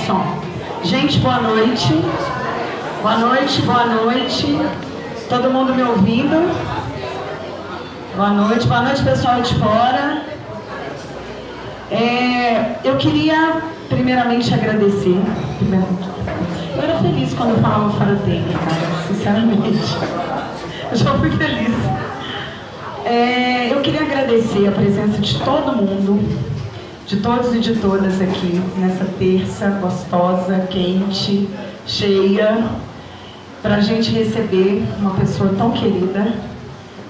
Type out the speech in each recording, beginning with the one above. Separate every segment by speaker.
Speaker 1: Som. Gente, boa noite. Boa noite, boa noite. Todo mundo me ouvindo? Boa noite, pessoal de fora. Eu queria primeiramente agradecer. Eu era feliz quando eu falava fora do tempo, cara, sinceramente. Eu já fui feliz. Eu queria agradecer a presença de todo mundo, de todos e de todas aqui, nessa terça gostosa, quente, cheia, para a gente receber uma pessoa tão querida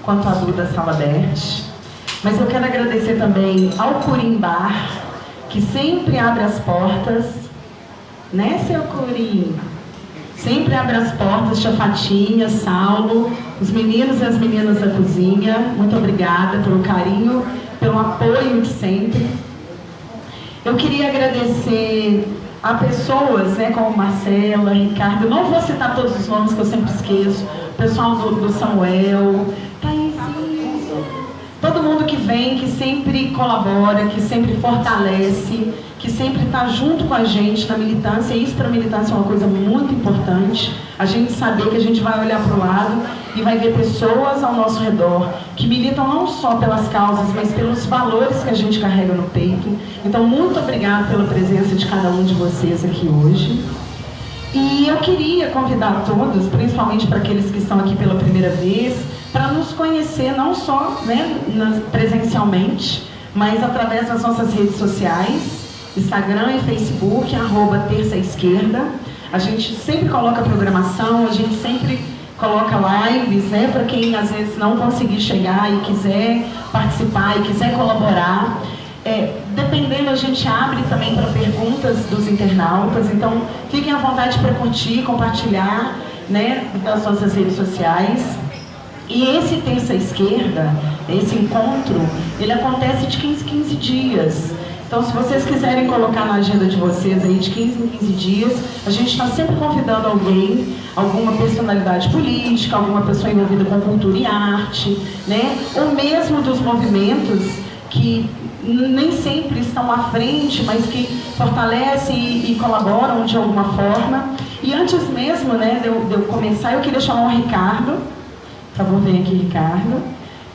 Speaker 1: quanto a Duda Salabert. Mas eu quero agradecer também ao Curim Bar, que sempre abre as portas, né, seu Curim? Sempre abre as portas, Tia Fatinha, Saulo, os meninos e as meninas da cozinha. Muito obrigada pelo carinho, pelo apoio de sempre. Eu queria agradecer a pessoas, né, como Marcela, Ricardo, eu não vou citar todos os nomes que eu sempre esqueço, o pessoal do Samuel, Taizinho, todo mundo que vem, que sempre colabora, que sempre fortalece, que sempre está junto com a gente na militância, e isso para a militância é uma coisa muito importante, a gente saber que a gente vai olhar para o lado e vai ver pessoas ao nosso redor que militam não só pelas causas, mas pelos valores que a gente carrega no peito. Então, muito obrigada pela presença de cada um de vocês aqui hoje. E eu queria convidar todos, principalmente para aqueles que estão aqui pela primeira vez, para nos conhecer não só, né, presencialmente, mas através das nossas redes sociais, Instagram e Facebook, @terçaesquerda. A gente sempre coloca programação, a gente sempre coloca lives, né, para quem às vezes não conseguir chegar e quiser participar e quiser colaborar. Dependendo, a gente abre também para perguntas dos internautas, então fiquem à vontade para curtir, compartilhar, né, das nossas redes sociais. E esse Terça Esquerda, esse encontro, ele acontece de 15 em 15 dias. Então, se vocês quiserem colocar na agenda de vocês aí de 15 em 15 dias, a gente está sempre convidando alguém, alguma personalidade política, alguma pessoa envolvida com cultura e arte, né? Ou mesmo dos movimentos que nem sempre estão à frente, mas que fortalecem e colaboram de alguma forma. E antes mesmo, né, de eu começar, eu queria chamar o Ricardo. Por favor, vem aqui, Ricardo,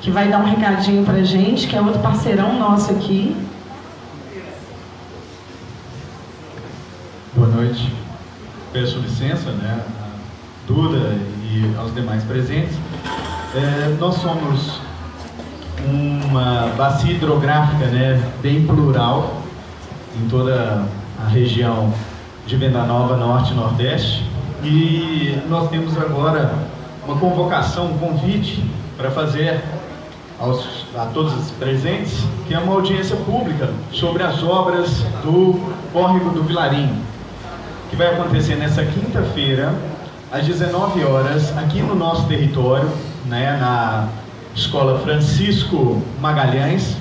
Speaker 1: que vai dar um recadinho pra gente, que é outro parceirão nosso aqui.
Speaker 2: Boa noite. Peço licença, né, a Duda e aos demais presentes. Nós somos uma bacia hidrográfica, né, bem plural em toda a região de Venda Nova, Norte e Nordeste. E nós temos agora uma convocação, um convite para fazer a todos os presentes, que é uma audiência pública sobre as obras do Córrego do Vilarinho, que vai acontecer nessa quinta-feira, às 19 horas, aqui no nosso território, né, na Escola Francisco Magalhães,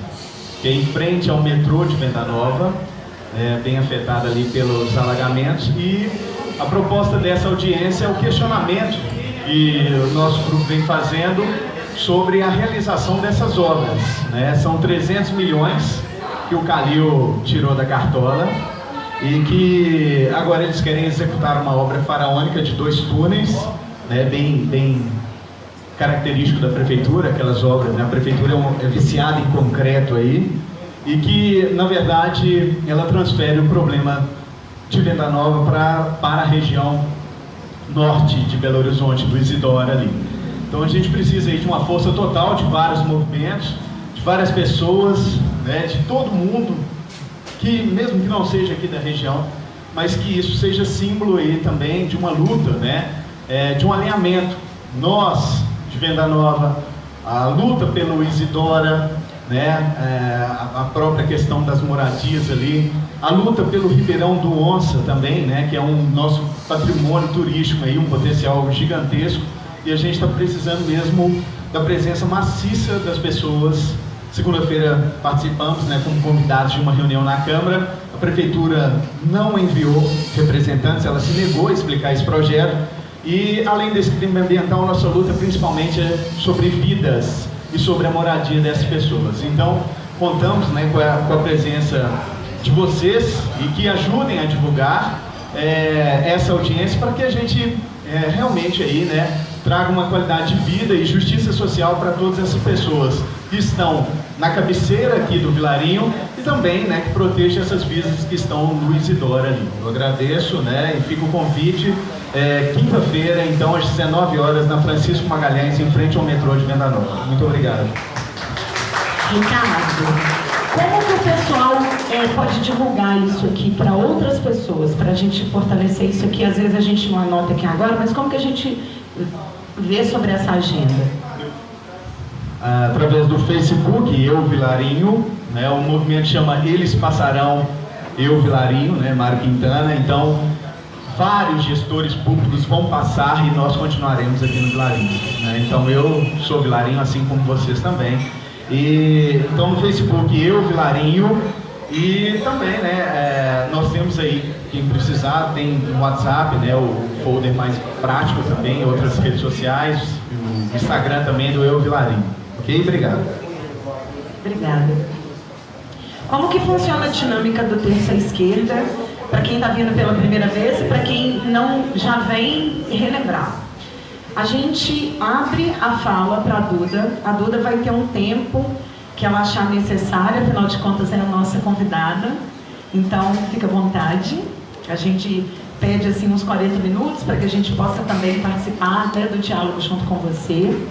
Speaker 2: que é em frente ao metrô de Venda Nova, bem afetada ali pelos alagamentos. E a proposta dessa audiência é o questionamento que o nosso grupo vem fazendo sobre a realização dessas obras, né? São 300 milhões que o Calil tirou da cartola, e que agora eles querem executar uma obra faraônica de 2 túneis, né, bem característico da prefeitura, aquelas obras, né, a prefeitura é viciada em concreto aí, e que, na verdade, ela transfere o problema de Venda Nova para a região norte de Belo Horizonte, do Isidora ali. Então a gente precisa aí de uma força total de vários movimentos, de várias pessoas, né, de todo mundo, que mesmo que não seja aqui da região, mas que isso seja símbolo aí também de uma luta, né, de um alinhamento. Nós, de Venda Nova, a luta pelo Isidora, né, a própria questão das moradias ali, a luta pelo Ribeirão do Onça também, né, que é um nosso patrimônio turístico aí, um potencial gigantesco, e a gente está precisando mesmo da presença maciça das pessoas. Segunda-feira participamos, né, como convidados de uma reunião na Câmara. A Prefeitura não enviou representantes, ela se negou a explicar esse projeto, E além desse crime ambiental, nossa luta principalmente é sobre vidas e sobre a moradia dessas pessoas. Então, contamos, né, com a presença de vocês e que ajudem a divulgar essa audiência para que a gente realmente aí, né, traga uma qualidade de vida e justiça social para todas essas pessoas que estão na cabeceira aqui do Vilarinho e também, né, que proteja essas vidas que estão no Isidora ali. Eu agradeço, né, e fica o convite, quinta-feira, então, às 19 horas, na Francisco Magalhães, em frente ao metrô de Venda Nova. Muito obrigado.
Speaker 1: Ricardo, como que o pessoal pode divulgar isso aqui para outras pessoas, para a gente fortalecer isso aqui? Às vezes a gente não anota aqui agora, mas como que a gente vê sobre essa agenda?
Speaker 2: Através do Facebook, Eu Vilarinho, né, o movimento chama Eles Passarão, Eu Vilarinho, né, Mário Quintana. Então, vários gestores públicos vão passar e nós continuaremos aqui no Vilarinho, né? Então, eu sou Vilarinho, assim como vocês também. E, então, no Facebook, Eu Vilarinho. E também, né, nós temos aí, quem precisar, tem no WhatsApp, né, o folder mais prático também, outras redes sociais, o Instagram também do Eu Vilarinho. Ok? Obrigado.
Speaker 1: Obrigada. Como que funciona a dinâmica do Terça Esquerda, para quem está vindo pela primeira vez e para quem não já vem relembrar? A gente abre a fala para a Duda vai ter um tempo que ela achar necessário, afinal de contas é a nossa convidada, então fica à vontade. A gente pede assim uns 40 minutos para que a gente possa também participar, né, do diálogo junto com você.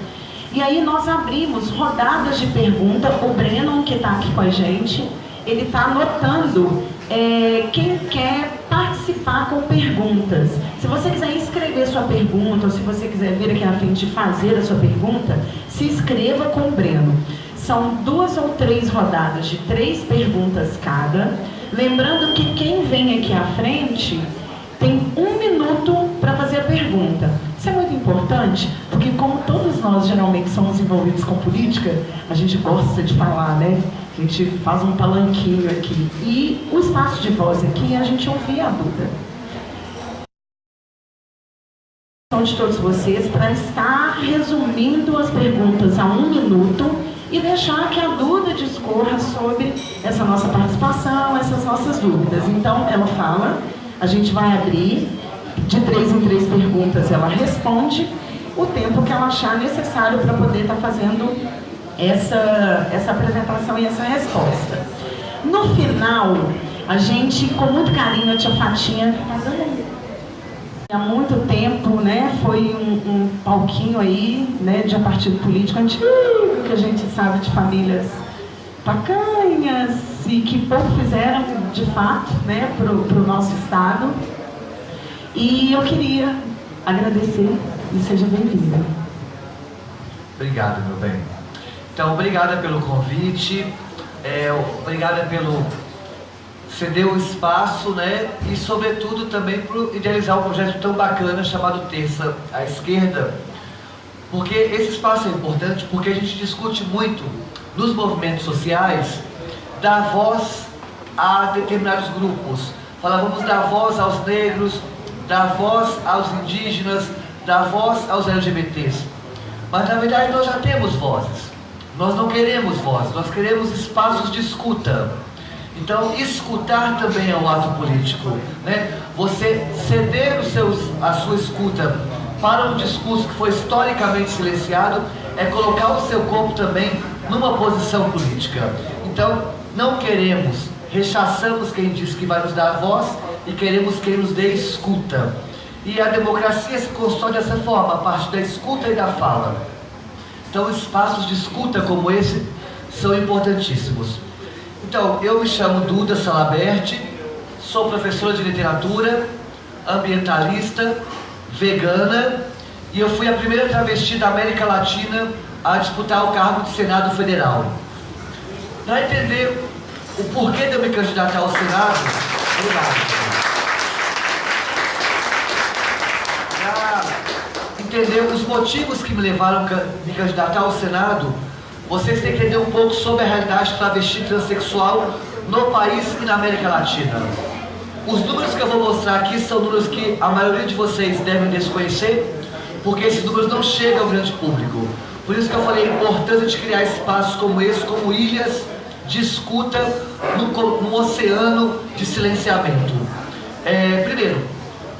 Speaker 1: E aí nós abrimos rodadas de pergunta. O Breno, que está aqui com a gente, ele está anotando quem quer participar com perguntas. Se você quiser escrever sua pergunta, ou se você quiser vir aqui à frente e fazer a sua pergunta, se inscreva com o Breno. São 2 ou 3 rodadas de 3 perguntas cada. Lembrando que quem vem aqui à frente tem 1 minuto para fazer a pergunta. Isso é muito importante, porque como todos nós geralmente somos envolvidos com política, a gente gosta de falar, né? A gente faz um palanquinho aqui. E o espaço de voz aqui é a gente ouvir a Duda. De todos vocês para estar resumindo as perguntas a 1 minuto e deixar que a Duda discorra sobre essa nossa participação, essas nossas dúvidas. Então, ela fala, a gente vai abrir, de 3 em 3 perguntas ela responde, o tempo que ela achar necessário para poder estar fazendo essa apresentação e essa resposta. No final, a gente, com muito carinho, a tia Fatinha, há muito tempo, né, foi um palquinho aí, né, de partido político antigo, que a gente sabe de famílias tacanhas e que pouco fizeram, de fato, né, pro nosso estado. E eu queria agradecer e seja bem-vinda.
Speaker 3: Obrigado, meu bem. Então, obrigada pelo convite, obrigada pelo ceder o espaço, né, e sobretudo também por idealizar um projeto tão bacana chamado Terça à Esquerda, porque esse espaço é importante porque a gente discute muito nos movimentos sociais, dar voz a determinados grupos. Vamos dar voz aos negros, dar voz aos indígenas, dar voz aos LGBTs. Mas na verdade nós já temos vozes, nós não queremos voz, nós queremos espaços de escuta. Então, escutar também é um ato político, né? Você ceder a sua escuta para um discurso que foi historicamente silenciado é colocar o seu corpo também numa posição política. Então, não queremos, rechaçamos quem diz que vai nos dar voz e queremos quem nos dê escuta. E a democracia se constrói dessa forma, a partir da escuta e da fala. Então, espaços de escuta como esse são importantíssimos. Então, eu me chamo Duda Salaberti, sou professora de literatura, ambientalista, vegana, e eu fui a primeira travesti da América Latina a disputar o cargo de Senado Federal. Para entender o porquê de eu me candidatar ao Senado, para entender os motivos que me levaram a me candidatar ao Senado, vocês têm que entender um pouco sobre a realidade travesti transexual no país e na América Latina. Os números que eu vou mostrar aqui são números que a maioria de vocês devem desconhecer, porque esses números não chegam ao grande público. Por isso que eu falei a importância de criar espaços como esse, como ilhas de escuta num oceano de silenciamento. Primeiro,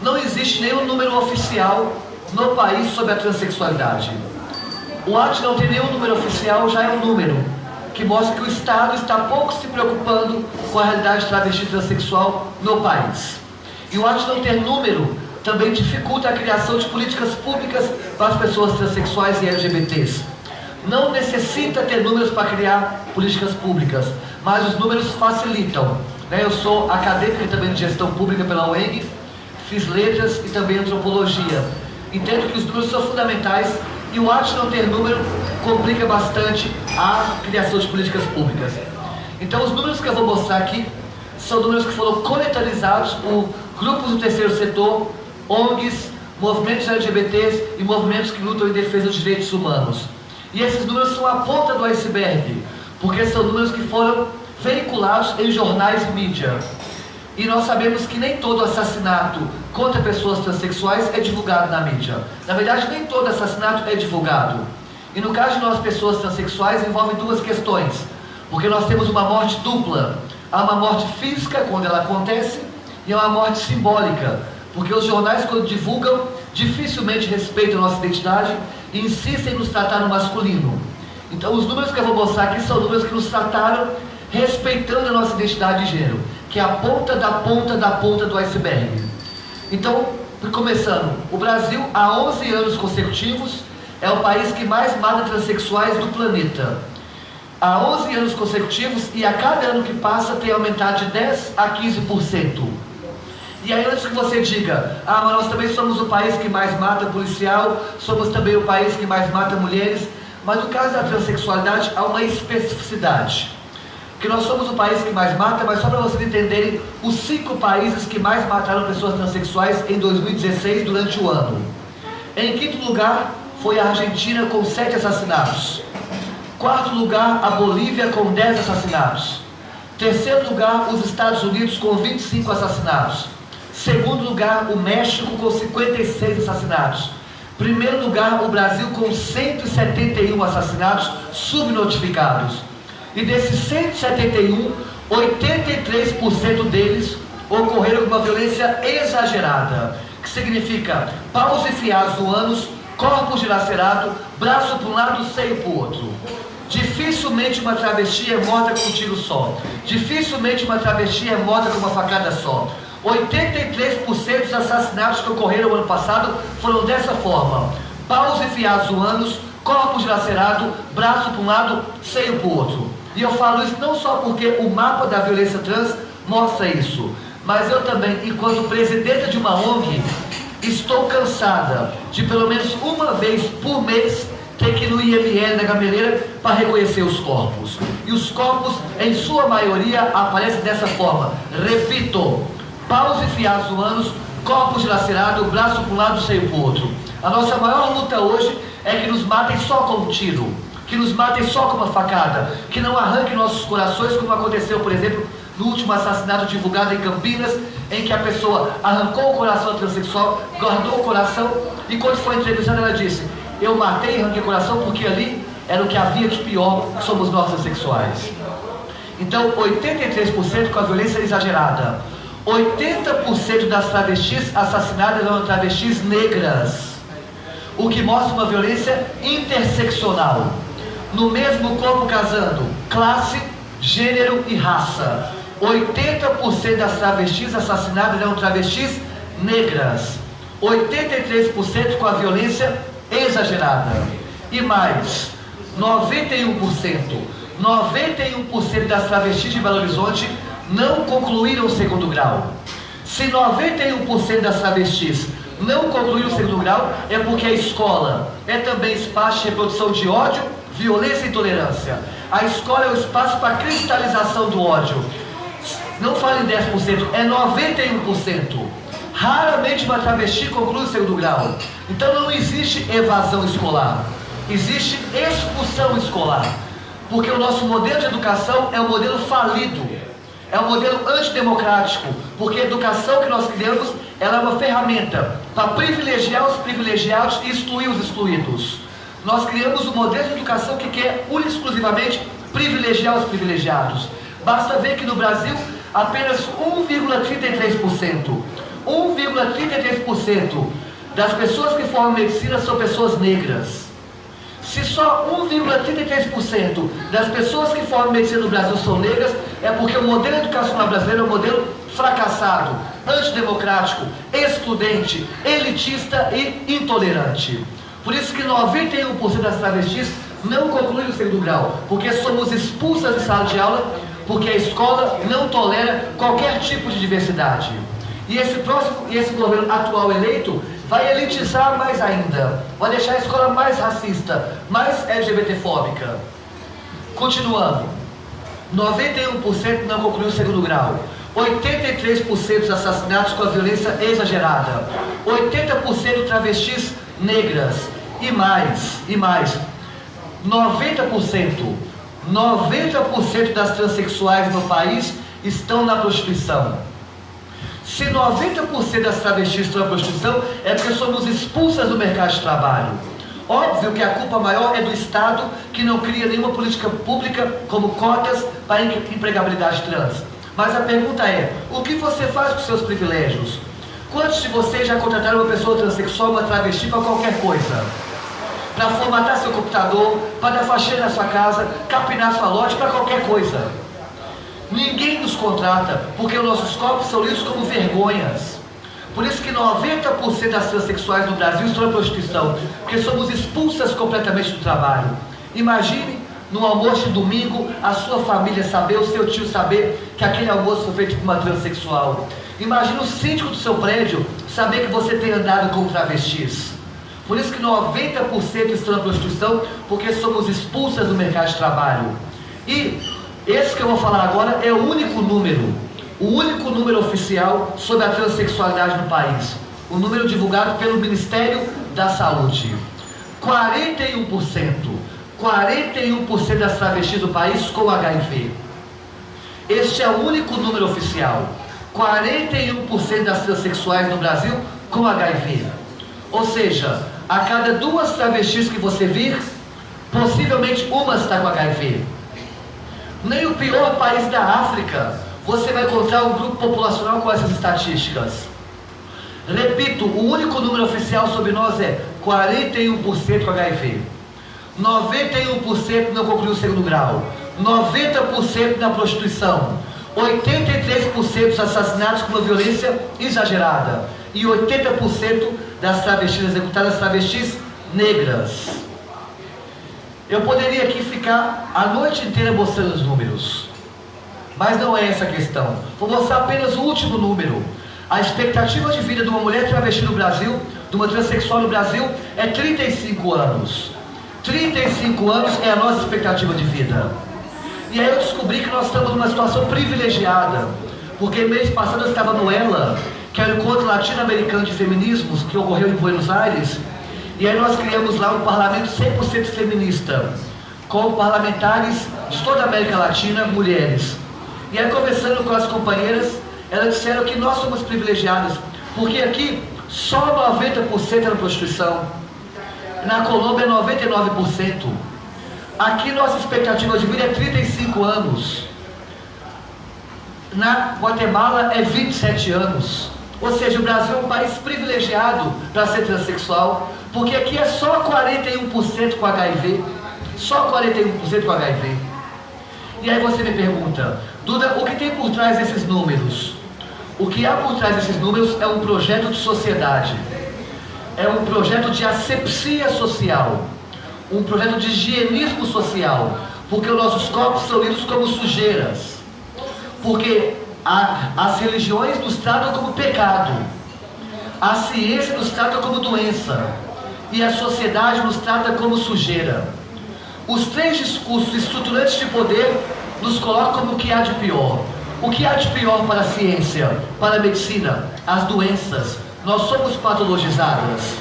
Speaker 3: não existe nenhum número oficial no país sobre a transexualidade. O ato de não ter nenhum número oficial já é um número que mostra que o Estado está pouco se preocupando com a realidade travesti transexual no país. E o ato de não ter número também dificulta a criação de políticas públicas para as pessoas transexuais e LGBTs. Não necessita ter números para criar políticas públicas, mas os números facilitam. Eu sou acadêmico também de gestão pública pela UENG, fiz letras e também antropologia. Entendo que os números são fundamentais e o ato de não ter número complica bastante a criação de políticas públicas. Então os números que eu vou mostrar aqui são números que foram coletarizados por grupos do terceiro setor, ONGs, movimentos LGBTs e movimentos que lutam em defesa dos direitos humanos. E esses números são a ponta do iceberg, porque são números que foram veiculados em jornais e mídia. E nós sabemos que nem todo assassinato contra pessoas transexuais é divulgado na mídia. Na verdade, nem todo assassinato é divulgado. E no caso de nós, pessoas transexuais, envolve duas questões. Porque nós temos uma morte dupla. Há uma morte física, quando ela acontece, e há uma morte simbólica. Porque os jornais, quando divulgam, dificilmente respeitam a nossa identidade e insistem em nos tratar no masculino. Então, os números que eu vou mostrar aqui são números que nos trataram respeitando a nossa identidade de gênero, que é a ponta da ponta da ponta do iceberg. Então, começando, o Brasil, há 11 anos consecutivos, é o país que mais mata transexuais do planeta. Há 11 anos consecutivos, e a cada ano que passa tem aumentado de 10 a 15%. E aí, antes que você diga, mas nós também somos o país que mais mata policial, somos também o país que mais mata mulheres, mas no caso da transexualidade há uma especificidade. Que nós somos o país que mais mata, mas só para vocês entenderem, os 5 países que mais mataram pessoas transexuais em 2016 durante o ano. Em quinto lugar foi a Argentina com 7 assassinatos. Quarto lugar, a Bolívia com 10 assassinatos. Terceiro lugar, os Estados Unidos com 25 assassinatos. Segundo lugar, o México com 56 assassinatos. Primeiro lugar, o Brasil com 171 assassinatos subnotificados. E desses 171, 83% deles ocorreram com uma violência exagerada, que significa paus enfiados no ânus, corpo dilacerado, braço para um lado, seio para o outro. Dificilmente uma travesti é morta com um tiro só. Dificilmente uma travesti é morta com uma facada só. 83% dos assassinatos que ocorreram no ano passado foram dessa forma: paus enfiados no ânus, corpo dilacerado, braço para um lado, seio para o outro. E eu falo isso não só porque o mapa da violência trans mostra isso, mas eu também, enquanto presidenta de uma ONG, estou cansada de pelo menos uma vez por mês ter que ir no IML da Gameleira para reconhecer os corpos. E os corpos, em sua maioria, aparecem dessa forma. Repito: paus enfiados no ânus, corpo dilacerado, braço para um lado, seio para o outro. A nossa maior luta hoje é que nos matem só com um tiro, que nos matem só com uma facada, que não arranquem nossos corações, como aconteceu, por exemplo, no último assassinato divulgado em Campinas, em que a pessoa arrancou o coração transexual, guardou o coração, e quando foi entrevistada ela disse: eu matei e arranquei o coração porque ali era o que havia de pior, que somos nós transexuais. Então, 83% com a violência exagerada. 80% das travestis assassinadas eram travestis negras, o que mostra uma violência interseccional. No mesmo corpo casando classe, gênero e raça. 80% das travestis assassinadas eram travestis negras. 83% com a violência exagerada. E mais, 91% das travestis de Belo Horizonte não concluíram o segundo grau. Se 91% das travestis não concluíram o segundo grau, é porque a escola é também espaço de reprodução de ódio, violência e intolerância. A escola é o espaço para a cristalização do ódio. Não fale em 10%, é 91%. Raramente uma travesti conclui o segundo grau. Então não existe evasão escolar, existe expulsão escolar. Porque o nosso modelo de educação é um modelo falido. É um modelo antidemocrático, porque a educação que nós criamos, ela é uma ferramenta para privilegiar os privilegiados e excluir os excluídos. Nós criamos um modelo de educação que quer exclusivamente privilegiar os privilegiados. Basta ver que no Brasil, apenas 1,33% das pessoas que formam medicina são pessoas negras. Se só 1,33% das pessoas que formam medicina no Brasil são negras, é porque o modelo educacional brasileiro é um modelo fracassado, antidemocrático, excludente, elitista e intolerante. Por isso que 91% das travestis não concluem o segundo grau, porque somos expulsas de sala de aula, porque a escola não tolera qualquer tipo de diversidade. E esse governo atual eleito vai elitizar mais ainda, vai deixar a escola mais racista, mais LGBTfóbica. Continuando, 91% não concluiu o segundo grau, 83% dos assassinatos com a violência exagerada, 80% travestis negras, e mais, 90% das transexuais no país estão na prostituição. Se 90% das travestis estão na prostituição, é porque somos expulsas do mercado de trabalho. Óbvio que a culpa maior é do Estado, que não cria nenhuma política pública como cotas para empregabilidade trans. Mas a pergunta é, o que você faz com seus privilégios? Quantos de vocês já contrataram uma pessoa transexual, uma travesti para qualquer coisa? Para formatar seu computador, para dar faxina na sua casa, capinar sua lote, para qualquer coisa. Ninguém nos contrata, porque os nossos corpos são lidos como vergonhas. Por isso que 90% das transexuais no Brasil estão na prostituição, porque somos expulsas completamente do trabalho. Imagine, no almoço de domingo, a sua família saber, o seu tio saber que aquele almoço foi feito por uma transexual. Imagine o síndico do seu prédio saber que você tem andado com travestis. Por isso que 90% estão na prostituição, porque somos expulsas do mercado de trabalho. E esse que eu vou falar agora é o único número oficial sobre a transexualidade no país. O número divulgado pelo Ministério da Saúde. 41% das travestis do país com HIV. Este é o único número oficial. 41% das transexuais no Brasil com HIV. Ou seja, a cada 2 travestis que você vir, possivelmente uma está com HIV. Nem o pior país da África você vai encontrar um grupo populacional com essas estatísticas. Repito, o único número oficial sobre nós é 41% com HIV. 91% não concluiu o segundo grau. 90% na prostituição. 83% dos assassinatos com uma violência exagerada. E 80% das travestis executadas, travestis negras. Eu poderia aqui ficar a noite inteira mostrando os números, mas não é essa a questão. Vou mostrar apenas o último número. A expectativa de vida de uma mulher travesti no Brasil, de uma transexual no Brasil, é 35 anos. 35 anos é a nossa expectativa de vida. E aí eu descobri que nós estamos numa situação privilegiada, porque mês passado eu estava no ELA, que é o Encontro Latino-Americano de Feminismos, que ocorreu em Buenos Aires. E aí nós criamos lá um parlamento 100% feminista, com parlamentares de toda a América Latina, mulheres. E aí, conversando com as companheiras, elas disseram que nós somos privilegiadas, porque aqui só 90% é na prostituição. Na Colômbia é 99%. Aqui nossa expectativa de vida é 35 anos. Na Guatemala é 27 anos. Ou seja, o Brasil é um país privilegiado para ser transexual, porque aqui é só 41% com HIV. Só 41% com HIV. E aí você me pergunta, Duda, o que tem por trás desses números? O que há por trás desses números é um projeto de sociedade. É um projeto de asepsia social. Um projeto de higienismo social. Porque os nossos corpos são lidos como sujeiras. Porque as religiões nos tratam como pecado. A ciência nos trata como doença. E a sociedade nos trata como sujeira. Os 3 discursos estruturantes de poder nos colocam como o que há de pior. O que há de pior para a ciência, para a medicina? As doenças. Nós somos patologizadas.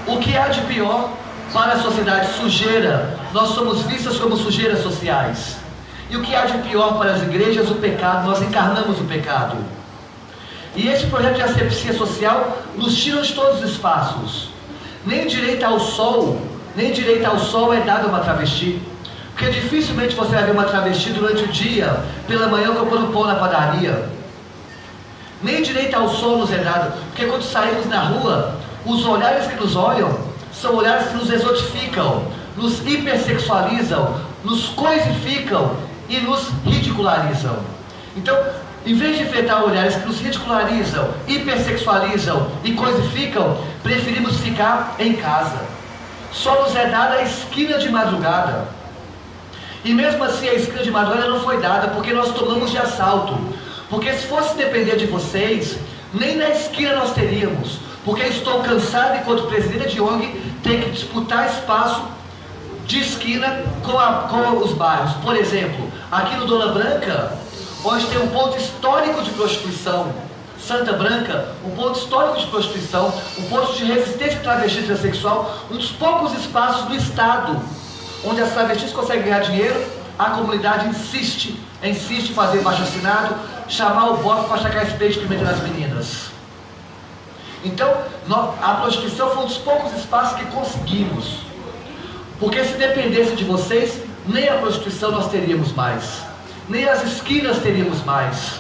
Speaker 3: O que há de pior para a sociedade? Sujeira. Nós somos vistas como sujeiras sociais. E o que há de pior para as igrejas? O pecado. Nós encarnamos o pecado. E esse projeto de asepsia social nos tira de todos os espaços. Nem direito ao sol é dado a uma travesti. Porque dificilmente você vai ver uma travesti durante o dia, pela manhã comprando pão na padaria. Nem direito ao sol nos é dado. Porque quando saímos na rua, os olhares que nos olham são olhares que nos exotificam, nos hipersexualizam, nos coisificam e nos ridicularizam. Então, em vez de enfrentar olhares que nos ridicularizam, hipersexualizam e coisificam, preferimos ficar em casa. Só nos é dada a esquina de madrugada. E mesmo assim a esquina de madrugada não foi dada, porque nós tomamos de assalto. Porque se fosse depender de vocês, nem na esquina nós teríamos. Porque estou cansado, enquanto presidente de ONG, ter que disputar espaço de esquina com os bairros. Por exemplo, aqui no Dona Branca, onde tem um ponto histórico de prostituição, Santa Branca, um ponto histórico de prostituição, um ponto de resistência travesti transexual, um dos poucos espaços do Estado onde as travestis conseguem ganhar dinheiro, a comunidade insiste em fazer abaixo-assinado, chamar o BOP para tacar spray de pimenta nas meninas. Então, a prostituição foi um dos poucos espaços que conseguimos. Porque se dependesse de vocês, nem a prostituição nós teríamos mais, nem as esquinas teríamos mais.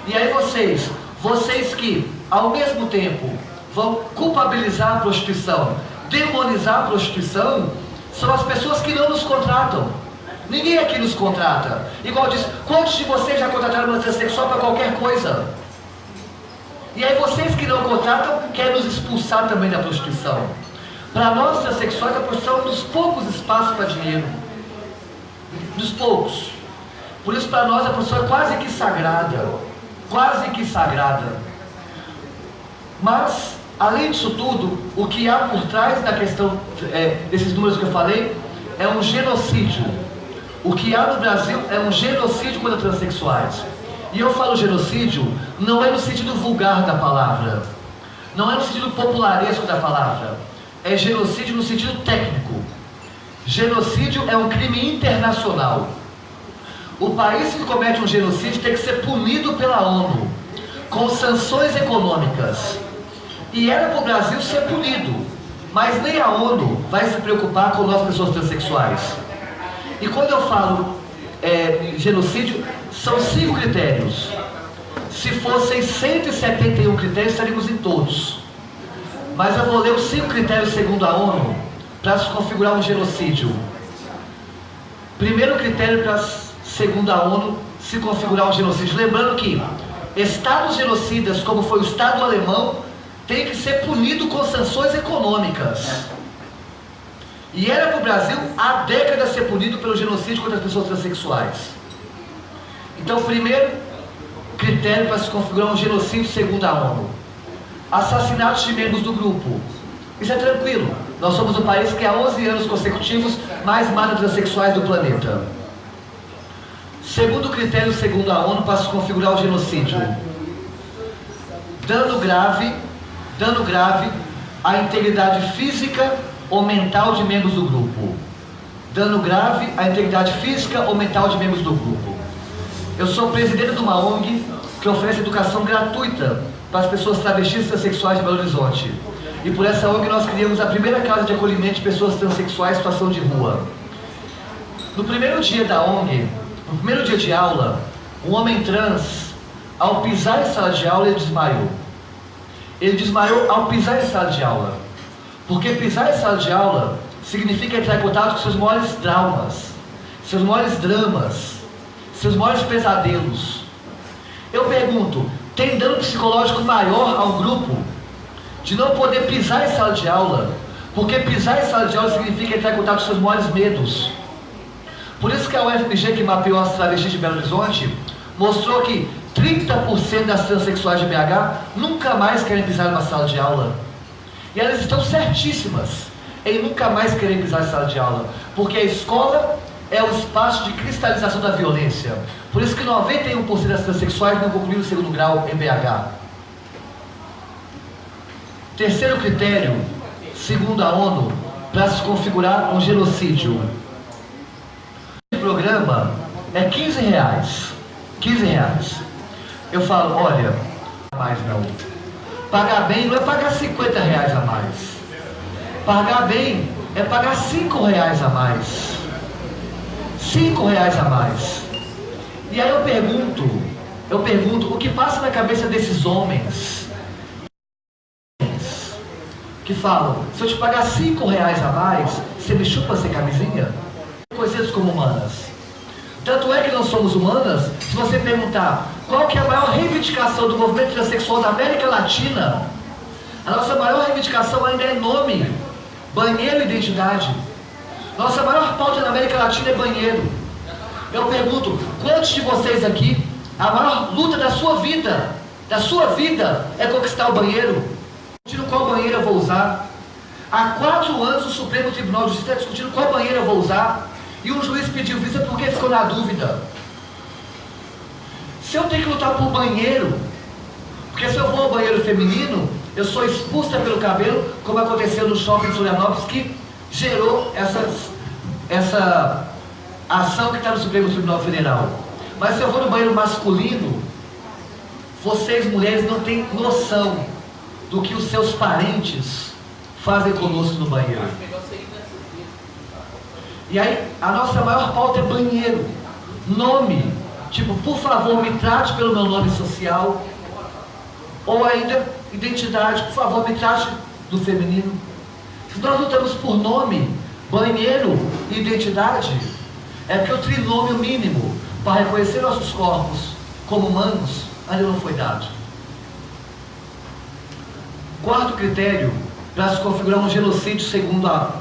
Speaker 3: E aí vocês que ao mesmo tempo vão culpabilizar a prostituição, demonizar a prostituição, são as pessoas que não nos contratam. Ninguém aqui nos contrata. Igual diz, quantos de vocês já contrataram uma transexual para qualquer coisa? E aí vocês que não contratam querem nos expulsar também da prostituição. Para nós transexuais, a prostituição é um dos poucos espaços para dinheiro. Dos poucos. Por isso, para nós, a prostituição é quase que sagrada. Quase que sagrada. Mas, além disso tudo, o que há por trás da questão desses números que eu falei é um genocídio. O que há no Brasil é um genocídio contra transexuais. E eu falo genocídio, não é no sentido vulgar da palavra. Não é no sentido popularesco da palavra. É genocídio no sentido técnico. Genocídio é um crime internacional. O país que comete um genocídio tem que ser punido pela ONU, com sanções econômicas. E era para o Brasil ser punido, mas nem a ONU vai se preocupar com nós pessoas transexuais. E quando eu falo genocídio, são 5 critérios. Se fossem 171 critérios, estaríamos em todos. Mas eu vou ler os 5 critérios segundo a ONU para se configurar um genocídio. Primeiro critério para, segundo a ONU, se configurar um genocídio. Lembrando que estados genocidas, como foi o Estado alemão, tem que ser punido com sanções econômicas. E era para o Brasil há décadas ser punido pelo genocídio contra as pessoas transexuais. Então, o primeiro critério para se configurar um genocídio segundo a ONU: assassinatos de membros do grupo. Isso é tranquilo. Nós somos o país que há 11 anos consecutivos mais mata transexuais do planeta. Segundo critério, segundo a ONU, para se configurar o genocídio: dano grave à integridade física ou mental de membros do grupo. Dano grave à integridade física ou mental de membros do grupo. Eu sou presidente de uma ONG que oferece educação gratuita para as pessoas travestis e transexuais de Belo Horizonte. E por essa ONG nós criamos a primeira casa de acolhimento de pessoas transexuais em situação de rua. No primeiro dia da ONG, no primeiro dia de aula, um homem trans, ao pisar em sala de aula, ele desmaiou. Ele desmaiou ao pisar em sala de aula. Porque pisar em sala de aula significa entrar em contato com seus maiores traumas, seus maiores dramas, seus maiores pesadelos. Eu pergunto, tem dano psicológico maior ao grupo de não poder pisar em sala de aula? Porque pisar em sala de aula significa entrar em contato com seus maiores medos. Por isso que a UFMG, que mapeou as travestis de Belo Horizonte, mostrou que 30% das transexuais de BH nunca mais querem pisar numa sala de aula. E elas estão certíssimas em nunca mais querer pisar em sala de aula, porque a escola é o espaço de cristalização da violência. Por isso que 91% das transexuais não concluíram o segundo grau em BH. Terceiro critério, segundo a ONU, para se configurar um genocídio. O programa é 15 reais. 15 reais. Eu falo, olha, mais não. Pagar bem não é pagar 50 reais a mais. Pagar bem é pagar 5 reais a mais. 5 reais a mais. E aí eu pergunto, o que passa na cabeça desses homens que falam, se eu te pagar 5 reais a mais, você me chupa sem camisinha? Coisas como humanas. Tanto é que nós somos humanas, se você perguntar qual que é a maior reivindicação do movimento transexual da América Latina, a nossa maior reivindicação ainda é nome, banheiro e identidade. Nossa maior pauta na América Latina é banheiro. Eu pergunto, quantos de vocês aqui, a maior luta da sua vida é conquistar o banheiro? Discutindo qual banheiro eu vou usar. Há 4 anos o Supremo Tribunal de Justiça está discutindo qual banheiro eu vou usar. E o juiz pediu vista porque ficou na dúvida. Se eu tenho que lutar por banheiro, porque se eu vou ao banheiro feminino, eu sou expulsa pelo cabelo, como aconteceu no shopping de Florianópolis, que gerou essa ação que está no Supremo Tribunal Federal. Mas se eu vou no banheiro masculino, vocês mulheres não têm noção do que os seus parentes fazem conosco no banheiro. E aí, a nossa maior pauta é banheiro. Nome. Tipo, por favor, me trate pelo meu nome social. Ou ainda, identidade. Por favor, me trate do feminino. Se nós lutamos por nome, banheiro e identidade, é porque o trinômio mínimo para reconhecer nossos corpos como humanos ainda não foi dado. Quarto critério para se configurar um genocídio segundo a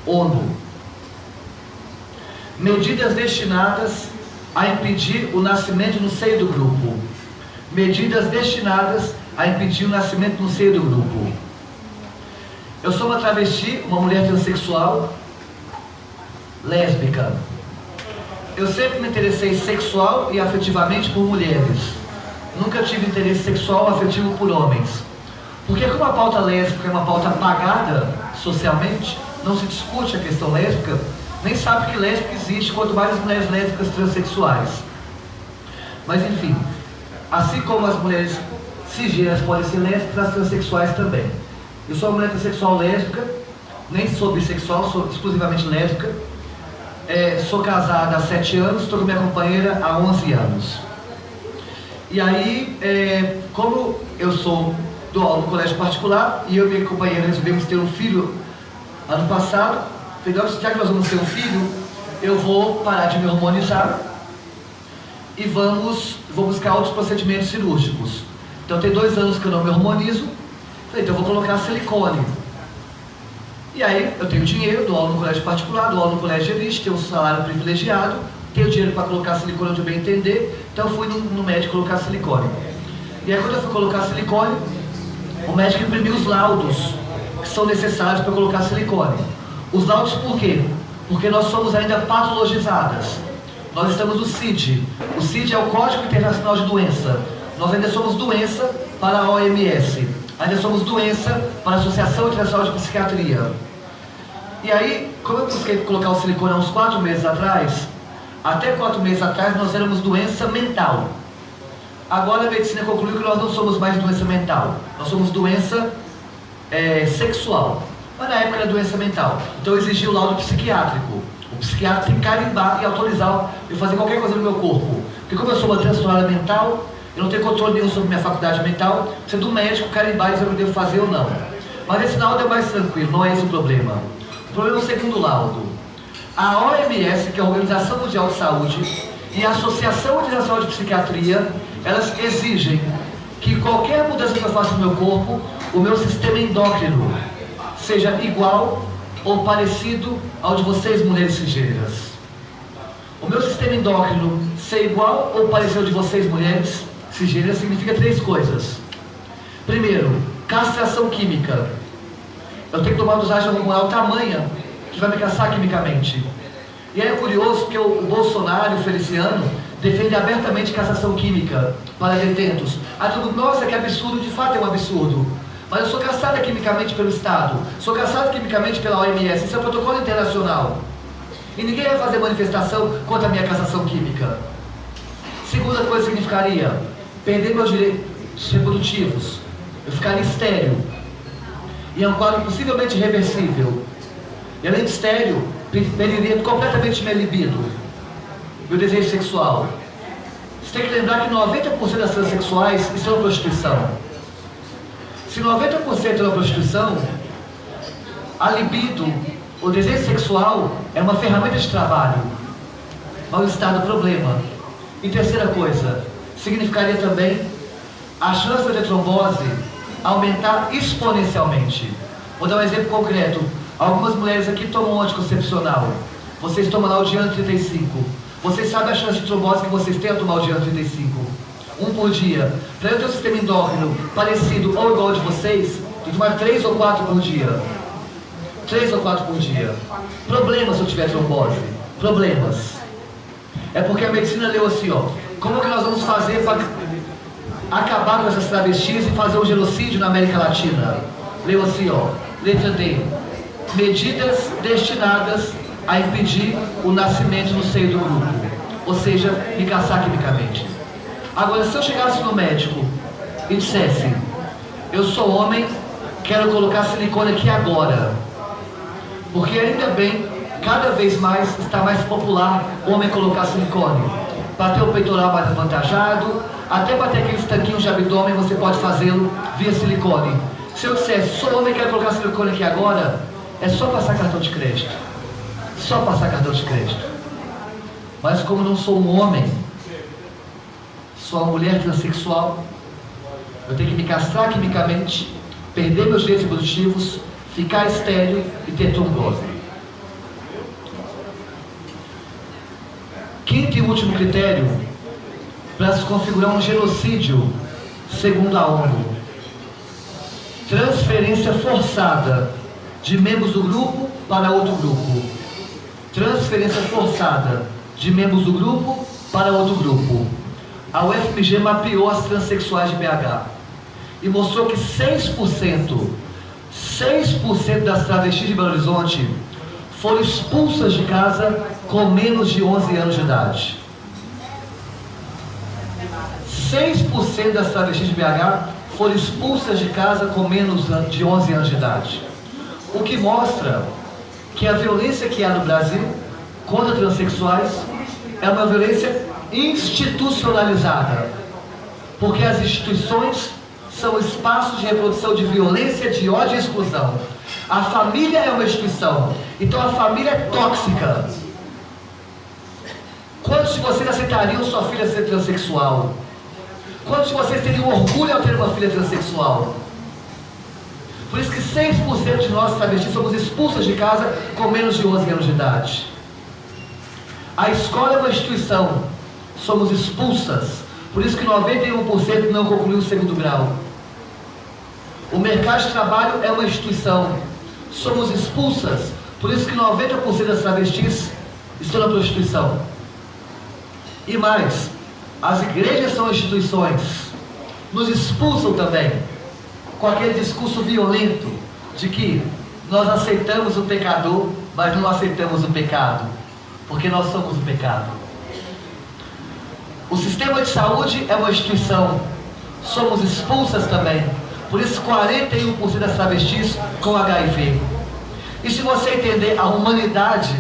Speaker 3: ONU. Medidas destinadas a impedir o nascimento no seio do grupo. Medidas destinadas a impedir o nascimento no seio do grupo. Eu sou uma travesti, uma mulher transexual, lésbica. Eu sempre me interessei sexual e afetivamente por mulheres. Nunca tive interesse sexual ou afetivo por homens. Porque como a pauta lésbica é uma pauta pagada socialmente, não se discute a questão lésbica, nem sabe que lésbica existe, quanto mais as mulheres lésbicas transexuais. Mas enfim, assim como as mulheres cisgêneras podem ser lésbicas, as transexuais também. Eu sou uma mulher transexual lésbica, nem sou bissexual, sou exclusivamente lésbica. Sou casada há 7 anos, estou com minha companheira há 11 anos. E aí, como eu dou aula no colégio particular, e eu e minha companheira tivemos ter um filho ano passado, já que nós vamos ter um filho, eu vou parar de me hormonizar e vou buscar outros procedimentos cirúrgicos. Então tem 2 anos que eu não me hormonizo, então eu vou colocar silicone. E aí eu tenho dinheiro, dou aula no colégio particular, dou aula no colégio de elite, tenho um salário privilegiado, tenho dinheiro para colocar silicone onde eu bem entender, então eu fui no médico colocar silicone. E aí quando eu fui colocar silicone, o médico imprimiu os laudos que são necessários para colocar silicone. Os laudos por quê? Porque nós somos ainda patologizadas. Nós estamos no CID. O CID é o Código Internacional de Doença. Nós ainda somos doença para a OMS. Ainda somos doença para a Associação Internacional de Psiquiatria. E aí, como eu busquei colocar o silicone há uns 4 meses atrás, até 4 meses atrás nós éramos doença mental. Agora a medicina concluiu que nós não somos mais doença mental. Nós somos doença sexual. Mas na época era doença mental. Então eu exigi o laudo psiquiátrico. O psiquiatra tem que carimbar e autorizar eu fazer qualquer coisa no meu corpo. Porque como eu sou uma transtornada mental, eu não tenho controle nenhum sobre minha faculdade mental, precisa do médico carimbar e dizer o que eu devo fazer ou não. Mas esse laudo é mais tranquilo, não é esse o problema. O problema é o segundo laudo. A OMS, que é a Organização Mundial de Saúde, e a Associação Internacional de Psiquiatria, elas exigem que qualquer mudança que eu faça no meu corpo, o meu sistema endócrino seja igual ou parecido ao de vocês, mulheres cisgêneras. O meu sistema endócrino ser igual ou parecido ao de vocês, mulheres cisgêneras, significa 3 coisas. Primeiro, castração química. Eu tenho que tomar uma dosagem hormonal tamanha que vai me caçar quimicamente. E aí é curioso porque o Bolsonaro e o Feliciano defendem abertamente castração química para detentos. Nossa, que absurdo, de fato é um absurdo. Mas eu sou caçada quimicamente pelo Estado, sou caçada quimicamente pela OMS, isso é um protocolo internacional. E ninguém vai fazer manifestação contra a minha cassação química. Segunda coisa significaria perder meus direitos reprodutivos. Eu ficaria estéril. E é um quadro possivelmente irreversível. E além de estéril, perderia completamente minha libido, meu desejo sexual. Você tem que lembrar que 90% das transexuais estão na prostituição. Se 90% é na prostituição, a libido, o desejo sexual, é uma ferramenta de trabalho. Mal estado problema. E terceira coisa, significaria também a chance de trombose aumentar exponencialmente. Vou dar um exemplo concreto. Algumas mulheres aqui tomam anticoncepcional. Vocês tomam lá o Diano 35. Vocês sabem a chance de trombose que vocês têm ao tomar o Diano 35? 1 por dia. Para eu ter um sistema endócrino parecido ou igual ao de vocês, tem que tomar 3 ou 4 por dia. 3 ou 4 por dia. Problemas se eu tiver trombose. Problemas. É porque a medicina leu assim, ó. Como que nós vamos fazer para acabar com essas travestis e fazer um genocídio na América Latina? Leu assim, ó. Letra D. Medidas destinadas a impedir o nascimento no seio do grupo. Ou seja, me caçar quimicamente. Agora, se eu chegasse no médico e dissesse: eu sou homem, quero colocar silicone aqui agora. Porque ainda bem, cada vez mais está mais popular o homem colocar silicone. Para ter o peitoral mais avantajado, até para ter aqueles tanquinhos de abdômen, você pode fazê-lo via silicone. Se eu dissesse: sou homem, quero colocar silicone aqui agora, é só passar cartão de crédito. Só passar cartão de crédito. Mas como não sou um homem, sou uma mulher transexual, eu tenho que me castrar quimicamente, perder meus direitos reprodutivos, ficar estéril e ter trombose. Quinto e último critério para se configurar um genocídio, segundo a ONU: transferência forçada de membros do grupo para outro grupo. Transferência forçada de membros do grupo para outro grupo. A UFMG mapeou as transexuais de BH e mostrou que 6% das travestis de Belo Horizonte foram expulsas de casa com menos de 11 anos de idade. 6% das travestis de BH foram expulsas de casa com menos de 11 anos de idade. O que mostra que a violência que há no Brasil contra transexuais é uma violência institucionalizada. Porque as instituições são espaços de reprodução de violência, de ódio e exclusão. A família é uma instituição, então a família é tóxica. Quantos de vocês aceitariam sua filha ser transexual? Quantos de vocês teriam orgulho ao ter uma filha transexual? Por isso que 6% de nós travestis somos expulsas de casa com menos de 11 anos de idade. A escola é uma instituição, somos expulsas. Por isso que 91% não concluiu o segundo grau. O mercado de trabalho é uma instituição, somos expulsas. Por isso que 90% das travestis estão na prostituição. E mais, as igrejas são instituições, nos expulsam também, com aquele discurso violento de que nós aceitamos o pecador, mas não aceitamos o pecado, porque nós somos o pecado. O sistema de saúde é uma instituição, somos expulsas também. Por isso 41% das travestis com HIV. E se você entender a humanidade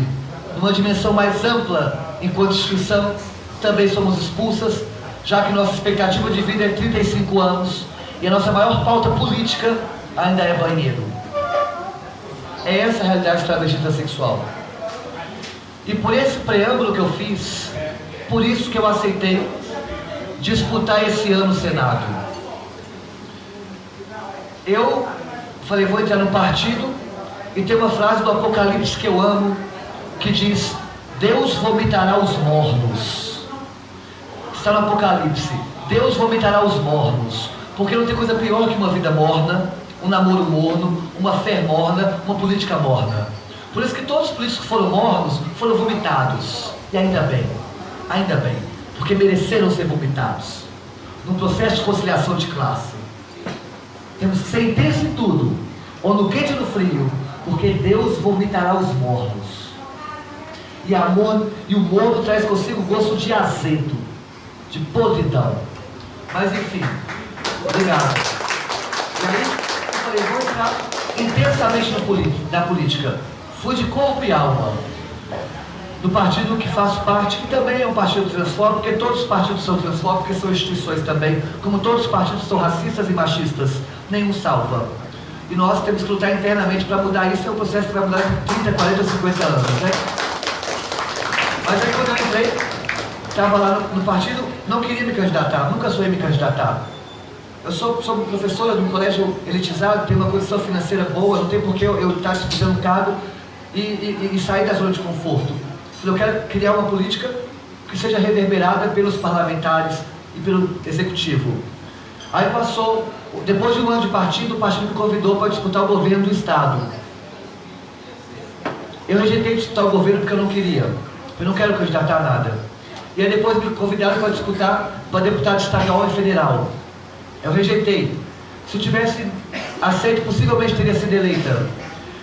Speaker 3: numa dimensão mais ampla enquanto instituição, também somos expulsas, já que nossa expectativa de vida é 35 anos e a nossa maior pauta política ainda é banheiro. É essa a realidade travesti transexual. E por esse preâmbulo que eu fiz, por isso que eu aceitei disputar esse ano o Senado. Eu falei, vou entrar no partido, e tem uma frase do Apocalipse que eu amo, que diz: Deus vomitará os mornos. Está no Apocalipse. Deus vomitará os mornos. Porque não tem coisa pior que uma vida morna, um namoro morno, uma fé morna, uma política morna. Por isso que todos os políticos que foram mornos foram vomitados. E ainda bem, porque mereceram ser vomitados. Num processo de conciliação de classe. Temos que ser intenso em tudo, ou no quente ou no frio, porque Deus vomitará os mornos. e amor, e o molho traz consigo gosto de azedo, de podridão. Mas enfim, obrigado. E aí eu falei, vou entrar intensamente na política. Fui de corpo e alma. Do partido que faço parte, que também é um partido transfóbico, porque todos os partidos são transfóbicos, são instituições também, como todos os partidos são racistas e machistas, nenhum salva. E nós temos que lutar internamente para mudar isso, é um processo que vai mudar em 30, 40, 50 anos, né? Mas aí quando eu entrei, estava lá no partido, não queria me candidatar, nunca sonhei me candidatar. Eu sou professora de um colégio elitizado, tenho uma condição financeira boa, não tem por que eu estar disputando cargo e sair da zona de conforto. Eu quero criar uma política que seja reverberada pelos parlamentares e pelo executivo. Aí passou, depois de um ano de partido, o partido me convidou para disputar o governo do estado. Eu rejeitei disputar o governo porque eu não queria. Eu não quero candidatar a nada. E aí depois me convidaram para disputar para deputado estadual e federal. Eu rejeitei. Se eu tivesse aceito, possivelmente teria sido eleita.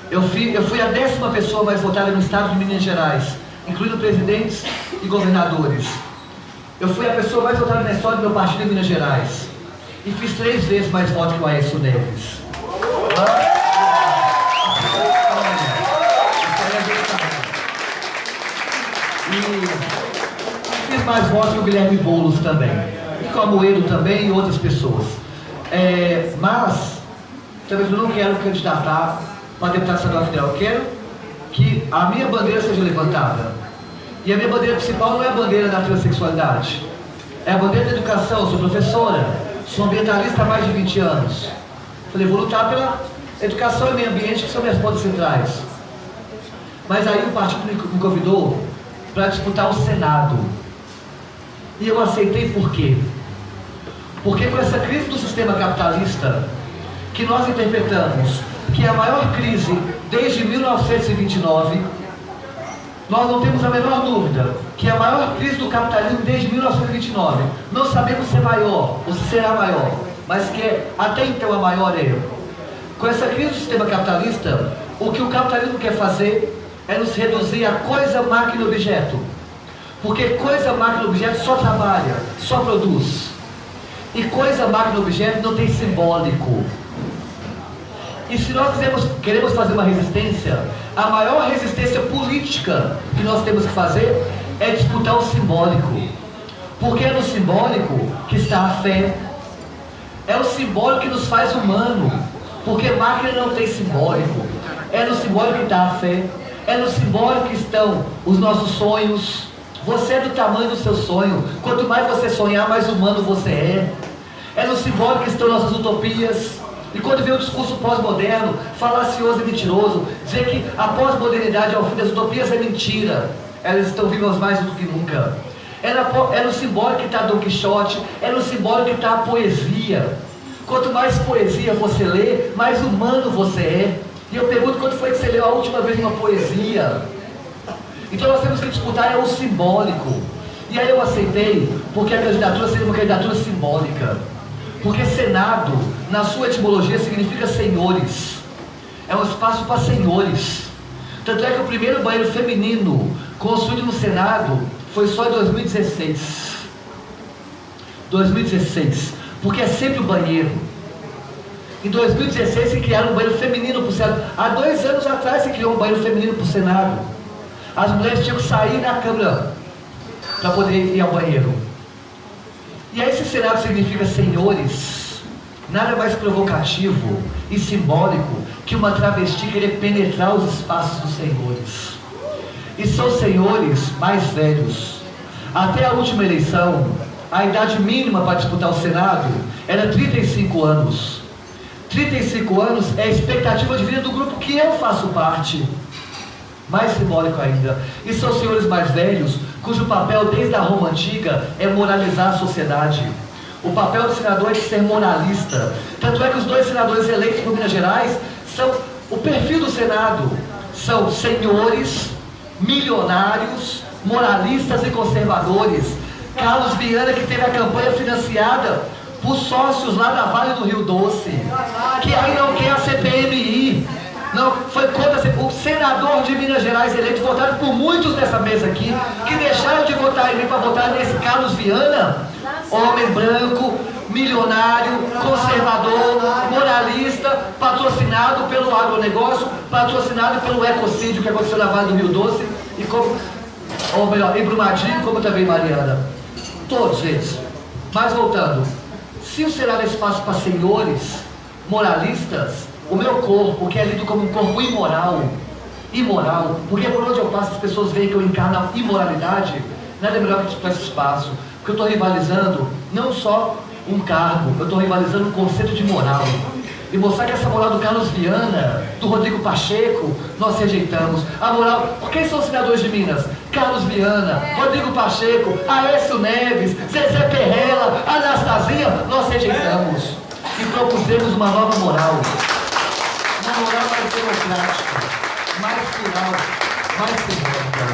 Speaker 3: Eu fui a 10ª pessoa mais votada no estado de Minas Gerais, incluindo presidentes e governadores. Eu fui a pessoa mais votada na história do meu partido em Minas Gerais. E fiz 3 vezes mais votos que o Aécio Neves. E fiz mais votos que o Guilherme Boulos também. E com a Moedo também e outras pessoas. Mas, talvez eu não quero candidatar para deputado estadual federal. Eu quero que a minha bandeira seja levantada. E a minha bandeira principal não é a bandeira da transexualidade. É a bandeira da educação. Eu sou professora, sou ambientalista há mais de 20 anos. Falei, vou lutar pela educação e meio ambiente, que são minhas pontas centrais. Mas aí o partido me convidou para disputar o Senado. E eu aceitei por quê? Porque com essa crise do sistema capitalista, que nós interpretamos que é a maior crise desde 1929, nós não temos a menor dúvida que é a maior crise do capitalismo desde 1929. Não sabemos se é maior ou se será maior, mas que até então a maior é. Com essa crise do sistema capitalista, o que o capitalismo quer fazer é nos reduzir a coisa, máquina, objeto. Porque coisa, máquina, objeto só trabalha, só produz. E coisa, máquina, objeto não tem simbólico. E se nós queremos fazer uma resistência, a maior resistência política que nós temos que fazer é disputar o simbólico. Porque é no simbólico que está a fé. É o simbólico que nos faz humano. Porque máquina não tem simbólico. É no simbólico que está a fé. É no simbólico que estão os nossos sonhos. Você é do tamanho do seu sonho. Quanto mais você sonhar, mais humano você é. É no simbólico que estão nossas utopias. E quando vem o discurso pós-moderno, falacioso e mentiroso, dizer que a pós-modernidade ao fim das utopias é mentira. Elas estão vivas mais do que nunca. É no simbólico que está Dom Quixote, é no simbólico que está a poesia. Quanto mais poesia você lê, mais humano você é. E eu pergunto, quando foi que você leu a última vez uma poesia? Então nós temos que disputar o simbólico. E aí eu aceitei, porque a candidatura seria uma candidatura simbólica. Porque Senado, na sua etimologia, significa senhores. É um espaço para senhores. Tanto é que o primeiro banheiro feminino construído no Senado foi só em 2016. 2016. Porque é sempre o banheiro. Em 2016 se criaram um banheiro feminino para o Senado. Há 2 anos atrás se criou um banheiro feminino para o Senado. As mulheres tinham que sair da Câmara para poder ir ao banheiro. E aí, se Senado significa senhores, nada mais provocativo e simbólico que uma travesti querer penetrar os espaços dos senhores. E são senhores mais velhos. Até a última eleição, a idade mínima para disputar o Senado era 35 anos. 35 anos é a expectativa de vida do grupo que eu faço parte. Mais simbólico ainda. E são senhores mais velhos, cujo papel desde a Roma Antiga é moralizar a sociedade. O papel do senador é de ser moralista. Tanto é que os 2 senadores eleitos por Minas Gerais são o perfil do Senado. São senhores, milionários, moralistas e conservadores. Carlos Viana, que teve a campanha financiada por sócios lá da Vale do Rio Doce, que aí não quer a CPMI. Não, foi contra o senador de Minas Gerais eleito, votado por muitos dessa mesa aqui, que deixaram de votar em mim para votar nesse Carlos Viana, homem branco, milionário, conservador, moralista, patrocinado pelo agronegócio, patrocinado pelo ecocídio que aconteceu na Vale do Rio Doce, e como, ou melhor, em Brumadinho, como também Mariana. Todos eles. Mas voltando, se o Senado é espaço para senhores moralistas, o meu corpo, que é lido como um corpo imoral, porque por onde eu passo as pessoas veem que eu encarno a imoralidade, nada é melhor que disputar esse espaço, porque eu estou rivalizando não só um cargo, eu estou rivalizando um conceito de moral. E mostrar que essa moral do Carlos Viana, do Rodrigo Pacheco, nós rejeitamos. A moral, quem são os senadores de Minas? Carlos Viana, Rodrigo Pacheco, Aécio Neves, Zezé Perrella, Anastasia, nós rejeitamos. E propusemos uma nova moral. Uma moral mais democrática, mais plural, mais simbólica.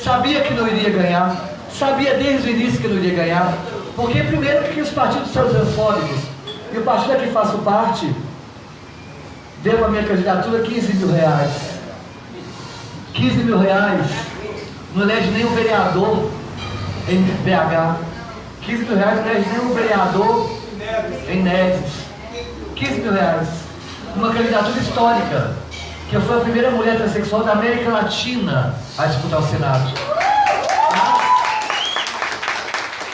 Speaker 3: Sabia que não iria ganhar, sabia desde o início que não iria ganhar, porque primeiro que os partidos são transfóbicos, e o partido a que faço parte deu a minha candidatura R$15 mil. R$15 mil não elege nem um vereador em BH. R$15 mil não elege nem um vereador em Neves. R$15 mil. Uma candidatura histórica, que eu fui a primeira mulher transexual da América Latina a disputar o Senado.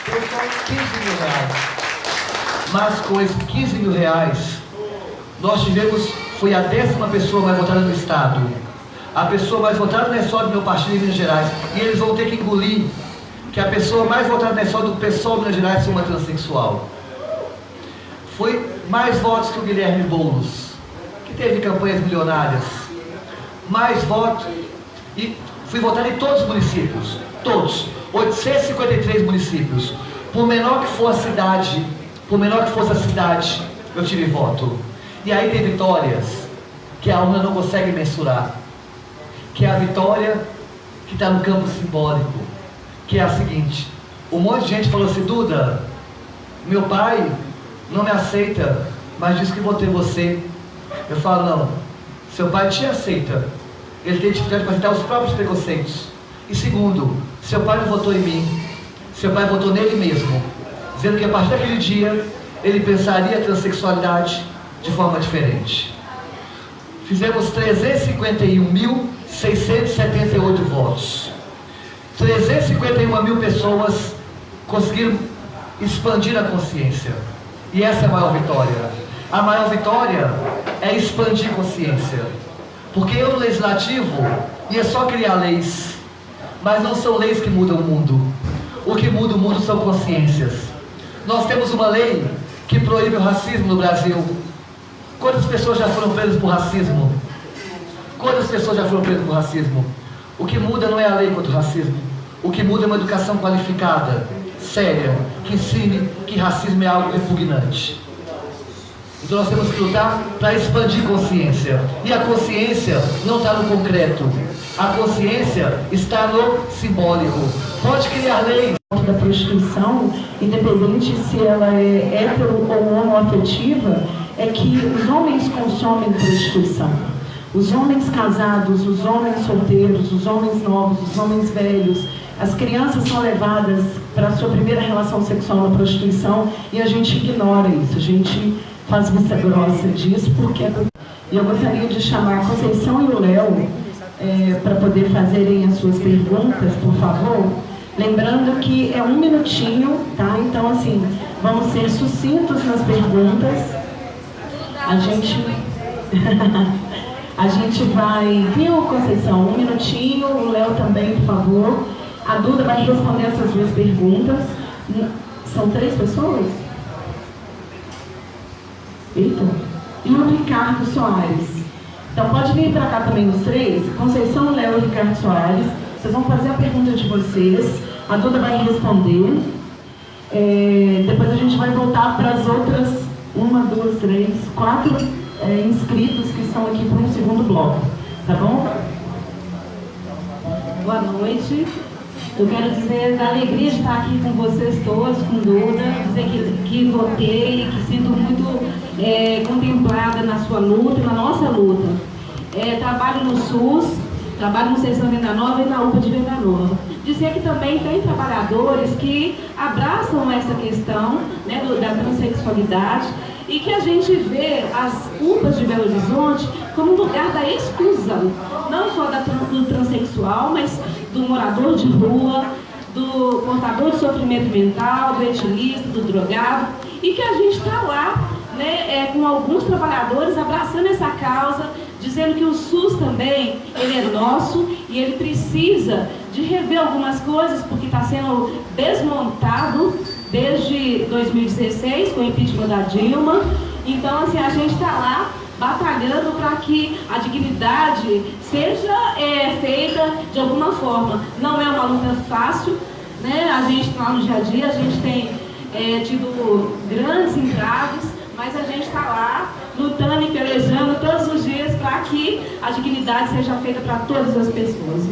Speaker 3: Deu só R$15 mil. Mais coisa, R$15 mil. Nós tivemos, foi a 10ª pessoa mais votada no Estado. A pessoa mais votada não é só do meu partido em Minas Gerais. E eles vão ter que engolir que a pessoa mais votada não é só do PSOL de Minas Gerais, ser uma transexual. Foi mais votos que o Guilherme Boulos, que teve campanhas milionárias. Mais votos. E fui votado em todos os municípios. Todos. 853 municípios. Por menor que for a cidade, eu tive voto. E aí tem vitórias que a urna não consegue mensurar. Que é a vitória que está no campo simbólico. Que é a seguinte: um monte de gente falou assim: Duda, meu pai não me aceita, mas diz que votei você. Eu falo: não, seu pai te aceita, ele tem dificuldade para aceitar os próprios preconceitos. E segundo, seu pai não votou em mim, seu pai votou nele mesmo, dizendo que a partir daquele dia ele pensaria a transexualidade de forma diferente. Fizemos 351.678 votos. 351 mil pessoas conseguiram expandir a consciência. E essa é a maior vitória. A maior vitória é expandir consciência. Porque eu no legislativo ia só criar leis, mas não são leis que mudam o mundo. O que muda o mundo são consciências. Nós temos uma lei que proíbe o racismo no Brasil. Quantas pessoas já foram presas por racismo? Quantas pessoas já foram presas por racismo? O que muda não é a lei contra o racismo. O que muda é uma educação qualificada, séria, que ensine que racismo é algo repugnante. Então nós temos que lutar para expandir consciência. E a consciência não está no concreto. A consciência está no simbólico. Pode criar leis
Speaker 1: da prostituição, independente se ela é hetero ou homoafetiva, é que os homens consomem prostituição. Os homens casados, os homens solteiros, os homens novos, os homens velhos, as crianças são levadas para a sua primeira relação sexual na prostituição e a gente ignora isso, a gente faz vista grossa disso porque E eu gostaria de chamar a Conceição e o Léo para poder fazerem as suas perguntas, por favor. Lembrando que é 1 minutinho, tá? Então, assim, vamos ser sucintos nas perguntas. A gente vai... Viu, Conceição? 1 minutinho. O Léo também, por favor. A Duda vai responder essas duas perguntas. São 3 pessoas? Eita. E o Ricardo Soares. Então, pode vir para cá também os 3. Conceição, Léo e Ricardo Soares. Vocês vão fazer a pergunta de vocês, a Duda vai responder, depois a gente vai voltar para as outras 1, 2, 3, 4 inscritos que estão aqui para um segundo bloco, tá bom?
Speaker 4: Boa noite. Eu quero dizer da alegria de estar aqui com vocês todos, com Duda, dizer que votei, que sinto muito contemplada na sua luta e na nossa luta. trabalho no SUS, trabalho no Seção Venda Nova e na UPA de Venda Nova. Dizer que também tem trabalhadores que abraçam essa questão, né, da transexualidade, e que a gente vê as UPAs de Belo Horizonte como um lugar da exclusão, não só do transexual, mas do morador de rua, do portador de sofrimento mental, do etilista, do drogado, e que a gente está lá, né, com alguns trabalhadores abraçando essa causa, dizendo que o SUS também, ele é nosso e ele precisa de rever algumas coisas, porque está sendo desmontado desde 2016, com o impeachment da Dilma. Então, assim, a gente está lá batalhando para que a dignidade seja feita de alguma forma. Não é uma luta fácil, né? A gente lá no dia a dia, a gente tem tido grandes entraves, mas a gente está lá lutando e pelejando todos os dias para que a dignidade seja feita para todas as pessoas.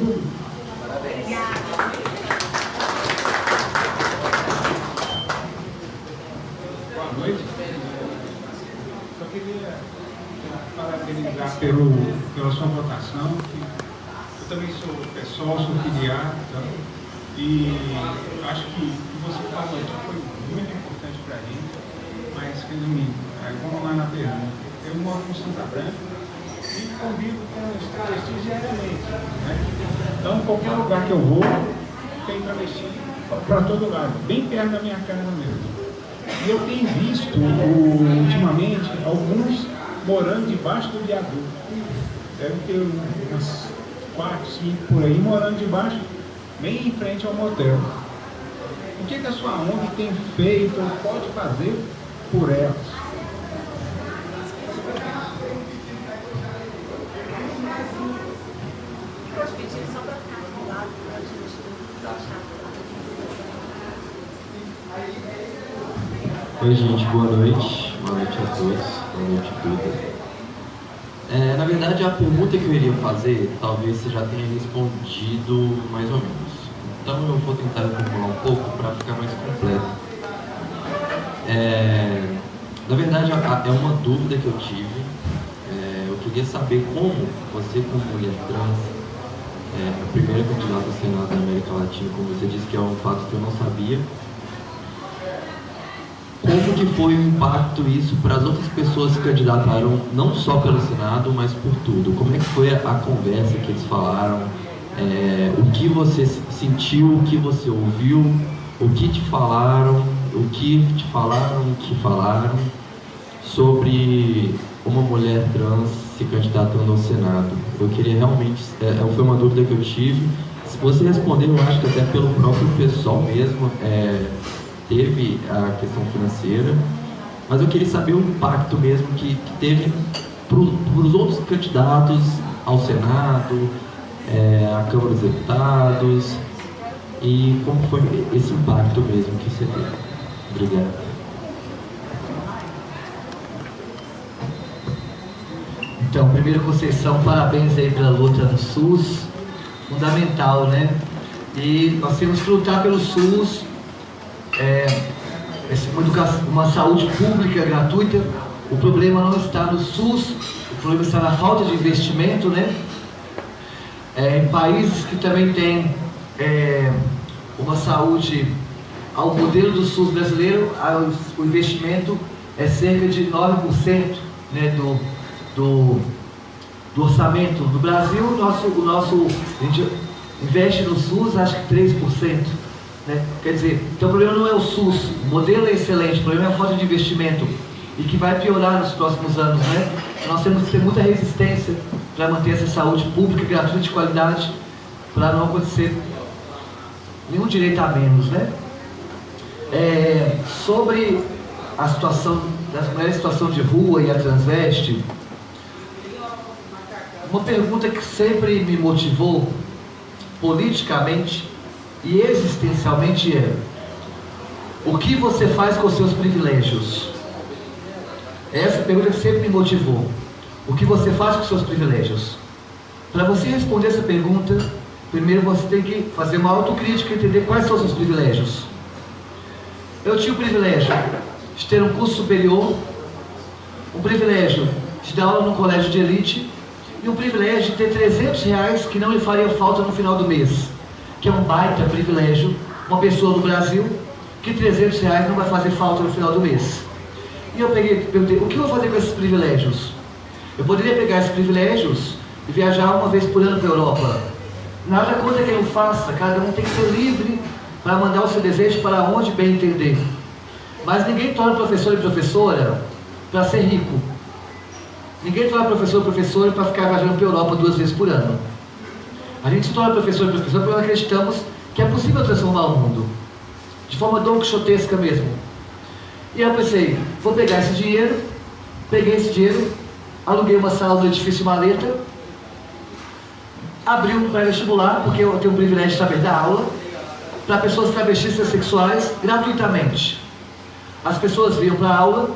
Speaker 3: Parabéns.
Speaker 5: Boa noite. Só queria parabenizar pela sua votação. Eu também sou pessoal, sou filiado, e acho que o que você falou aqui foi muito importante para a gente, mas resumindo, vamos lá na pergunta. Eu moro em Santa Branca e convivo com os travestis diariamente, né? Então, qualquer lugar que eu vou, tem travesti para todo lado, bem perto da minha casa mesmo. E eu tenho visto, ultimamente, alguns morando debaixo do viaduto. Deve ter umas 4, 5 por aí, morando debaixo, bem em frente ao motel. O que a sua ONG tem feito ou pode fazer por elas?
Speaker 6: Oi gente, boa noite a todos, boa noite a todas. Na verdade, a pergunta que eu iria fazer, talvez você já tenha respondido mais ou menos. Então eu vou tentar reformular um pouco para ficar mais completo. Na verdade, é uma dúvida que eu tive. Eu queria saber como você, como mulher trans, a primeira candidata ao Senado da América Latina, como você disse, que é um fato que eu não sabia, como que foi o impacto isso para as outras pessoas que candidataram, não só pelo Senado, mas por tudo? Como é que foi a conversa que eles falaram? O que você sentiu, o que você ouviu, o que te falaram, sobre uma mulher trans se candidatando ao Senado? Eu queria realmente, foi uma dúvida que eu tive. Se você responder, eu acho que até pelo próprio pessoal mesmo, teve a questão financeira, mas eu queria saber o impacto mesmo que teve para os outros candidatos ao Senado, à Câmara dos Deputados, e como foi esse impacto mesmo que você teve. Obrigado.
Speaker 3: Então, primeiro, Conceição, parabéns aí pela luta no SUS, fundamental, né? E nós temos que lutar pelo SUS, uma saúde pública gratuita. O problema não está no SUS, o problema está na falta de investimento, né? Em países que também têm uma saúde ao modelo do SUS brasileiro, o investimento é cerca de 9%, né, do orçamento. No Brasil, a gente investe no SUS, acho que 3%. Né? Quer dizer, então o problema não é o SUS, o modelo é excelente, o problema é a falta de investimento, e que vai piorar nos próximos anos, né? Nós temos que ter muita resistência para manter essa saúde pública, gratuita, de qualidade, para não acontecer nenhum direito a menos, né? Sobre a situação das mulheres em situação de rua e a transveste, uma pergunta que sempre me motivou politicamente e existencialmente o que você faz com os seus privilégios? Essa pergunta que sempre me motivou. O que você faz com os seus privilégios? Para você responder essa pergunta, primeiro você tem que fazer uma autocrítica e entender quais são os seus privilégios. Eu tinha o privilégio de ter um curso superior, um privilégio de dar aula num colégio de elite e o privilégio de ter R$300 que não lhe faria falta no final do mês, que é um baita privilégio, uma pessoa no Brasil, que R$300 não vai fazer falta no final do mês. E eu perguntei, o que eu vou fazer com esses privilégios? Eu poderia pegar esses privilégios e viajar uma vez por ano para a Europa. Nada contra quem o faça, cada um tem que ser livre para mandar o seu desejo para onde bem entender. Mas ninguém torna professor e professora para ser rico. Ninguém torna professor e professora para ficar viajando para a Europa 2 vezes por ano. A gente se torna professor e professora porque nós acreditamos que é possível transformar o mundo, de forma don quixotesca mesmo. E eu pensei, vou pegar esse dinheiro, peguei esse dinheiro, aluguei uma sala no edifício Maleta, abri um pré-vestibular, porque eu tenho o privilégio de saber dar aula, para pessoas travestis e sexuais, gratuitamente. As pessoas vinham para a aula,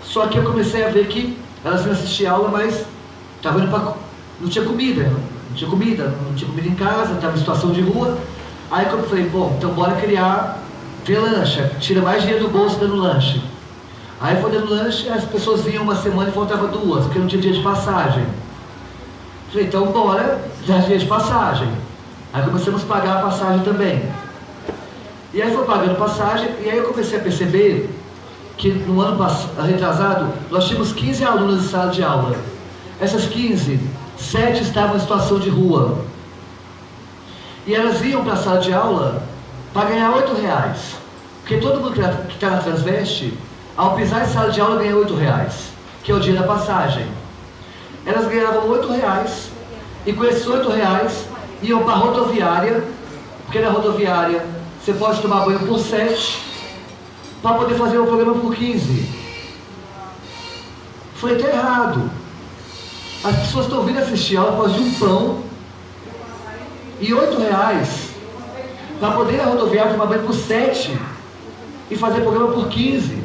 Speaker 3: só que eu comecei a ver que elas vinham assistir a aula, mas não tinha comida em casa, estava em situação de rua. Aí eu falei, bom, então bora ter lanche, tira mais dinheiro do bolso dando lanche. Aí foi dando lanche, as pessoas vinham uma semana e faltava 2, porque não tinha dia de passagem. Falei, então bora dar dia de passagem. Aí começamos a pagar a passagem também. E aí foi pagando passagem, e aí eu comecei a perceber que no ano retrasado, nós tínhamos 15 alunas em sala de aula. Essas 15, 7 estavam em situação de rua. E elas iam para a sala de aula para ganhar R$8. Porque todo mundo que está na Transveste, ao pisar em sala de aula, ganha R$8, que é o dia da passagem. Elas ganhavam R$8, e com esses R$8 iam para a rodoviária, porque na rodoviária você pode tomar banho por 7, para poder fazer o programa por 15. Falei, está errado. As pessoas estão vindo assistir a aula por causa de um pão e R$8 para poder ir na rodoviária tomar banho por 7 e fazer o programa por 15.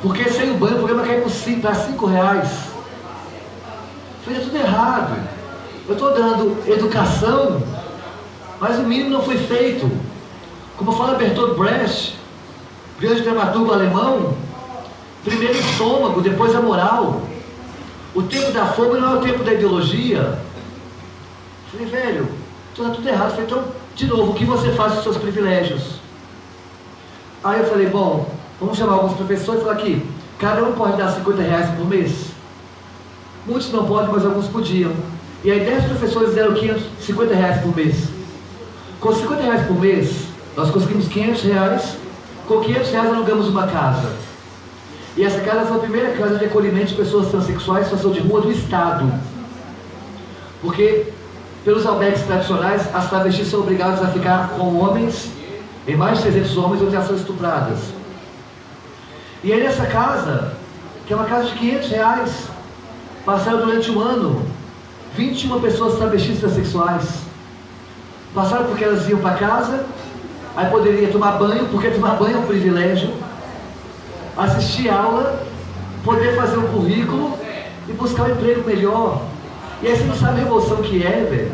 Speaker 3: Porque sem o banho o programa cai para R$5. Falei, é tudo errado. Eu estou dando educação, mas o mínimo não foi feito. Como fala Bertolt Brecht, grande dramaturgo alemão, primeiro o estômago, depois a moral. O tempo da fome não é o tempo da ideologia. Falei, velho, está tudo errado. Falei, então, de novo, o que você faz com os seus privilégios? Aí eu falei, bom, vamos chamar alguns professores e falar aqui, cada um pode dar R$50 por mês? Muitos não podem, mas alguns podiam. E aí 10 professores deram R$50 por mês. Com R$50 por mês, nós conseguimos R$500. Com R$500 alugamos uma casa. E essa casa foi a primeira casa de acolhimento de pessoas transexuais em situação de rua do Estado. Porque, pelos albergues tradicionais, as travestis são obrigadas a ficar com homens, em mais de 300 homens, onde elas são estupradas. E aí nessa casa, que é uma casa de R$500, passaram durante um ano 21 pessoas travestis transexuais. Passaram porque elas iam para casa, aí poderia tomar banho, porque tomar banho é um privilégio, assistir aula, poder fazer um currículo e buscar um emprego melhor. E aí você não sabe a emoção que é, velho.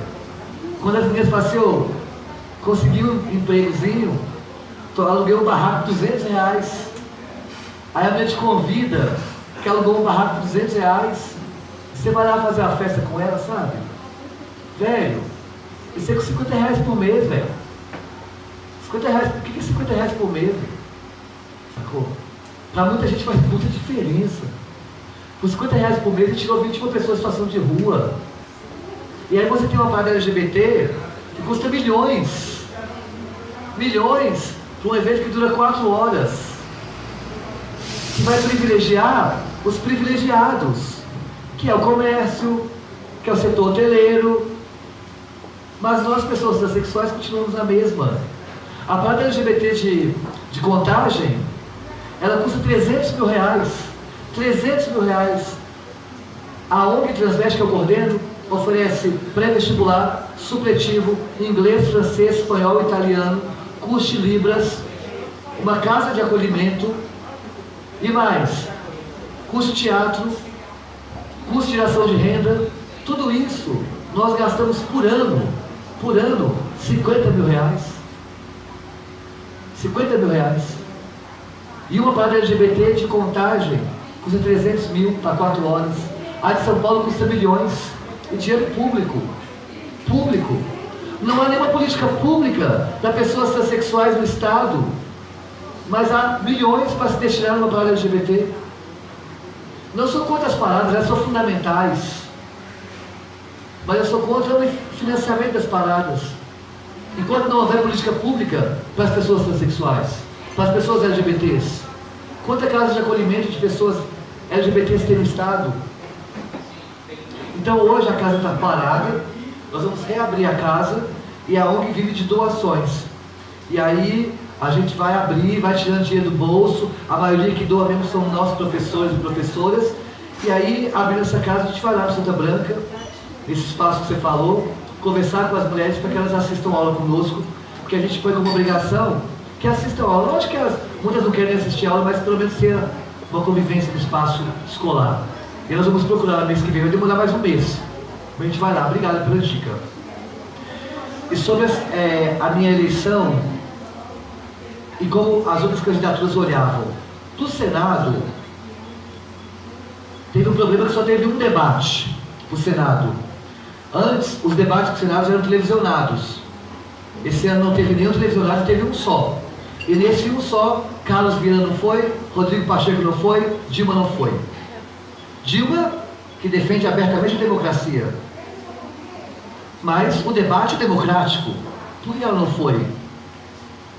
Speaker 3: Quando as meninas falam assim, ô, consegui um empregozinho, aluguei um barraco por R$200. Aí a mulher te convida, que alugou um barraco por R$200, você vai lá fazer uma festa com ela, sabe? Velho, isso é com R$50 por mês, velho. R$50, o que é R$50 por mês, velho? Sacou? Para muita gente faz muita diferença. Com R$50 por mês, ele tirou 21 pessoas em situação de rua. E aí você tem uma parada LGBT que custa milhões. Milhões para um evento que dura 4 horas. Que vai privilegiar os privilegiados, que é o comércio, que é o setor hoteleiro. Mas nós, pessoas transexuais, continuamos na mesma. A parada LGBT de Contagem, ela custa R$300 mil. R$300 mil. A ONG Transveste que eu coordeno oferece pré-vestibular, supletivo, inglês, francês, espanhol, italiano, curso de Libras, uma casa de acolhimento e mais, curso de teatro, curso de geração de renda. Tudo isso nós gastamos por ano R$50 mil. R$50 mil. E uma parada LGBT de Contagem custa R$300 mil para 4 horas. A de São Paulo custa milhões. E dinheiro público. Público. Não há nenhuma política pública para pessoas transexuais no Estado. Mas há milhões para se destinar numa parada LGBT. Não sou contra as paradas, elas são fundamentais. Mas eu sou contra o financiamento das paradas. Enquanto não houver política pública para as pessoas transexuais, para as pessoas LGBTs, quanto a casas de acolhimento de pessoas LGBTs tem no Estado? Então hoje a casa está parada, nós vamos reabrir a casa e a ONG vive de doações. E aí a gente vai abrir, vai tirando dinheiro do bolso, a maioria que doa mesmo são nossos professores e professoras. E aí, abrindo essa casa, a gente vai lá para Santa Branca, nesse espaço que você falou, conversar com as mulheres para que elas assistam a aula conosco, porque a gente põe como obrigação que assistam a aula. Lógico que muitas não querem assistir a aula, mas pelo menos ser uma convivência no espaço escolar. E nós vamos procurar no mês que vem, vai demorar mais um mês. A gente vai lá, obrigado pela dica. E sobre a minha eleição, e como as outras candidaturas olhavam. Do Senado, teve um problema que só teve um debate para o Senado. Antes, os debates para o Senado eram televisionados. Esse ano não teve nenhum televisionado, teve um só. E nesse um só, Carlos Viana não foi, Rodrigo Pacheco não foi, Dilma não foi. Dilma, que defende abertamente a democracia. Mas o debate é democrático. Por que ela não foi?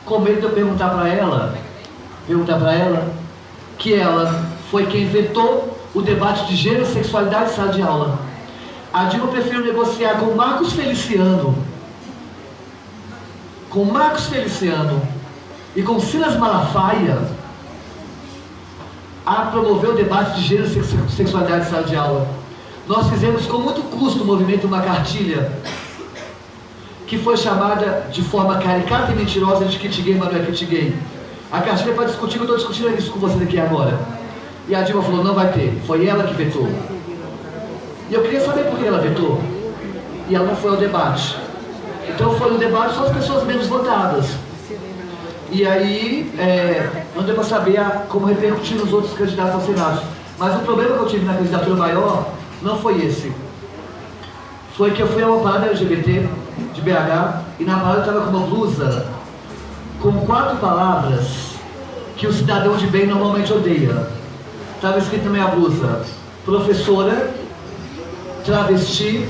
Speaker 3: Com medo de eu perguntar para ela que ela foi quem vetou o debate de gênero e sexualidade em sala de aula. A Dilma preferiu negociar com Marcos Feliciano e com Silas Malafaia a promover o debate de gênero e sexualidade em sala de aula. Nós fizemos com muito custo o movimento Uma Cartilha, que foi chamada de forma caricata e mentirosa de kit gay, mas não é kit gay. A cartilha é para discutir, eu estou discutindo isso com vocês aqui agora. E a Dilma falou, não vai ter. Foi ela que vetou. E eu queria saber por que ela vetou. E ela não foi ao debate. Então foi no debate só as pessoas menos votadas. E aí, não deu para saber como repercutir nos outros candidatos ao Senado. Mas o problema que eu tive na candidatura maior não foi esse. Foi que eu fui a uma parada LGBT de BH e na parada eu estava com uma blusa com 4 palavras que o cidadão de bem normalmente odeia. Estava escrito na minha blusa: professora, travesti,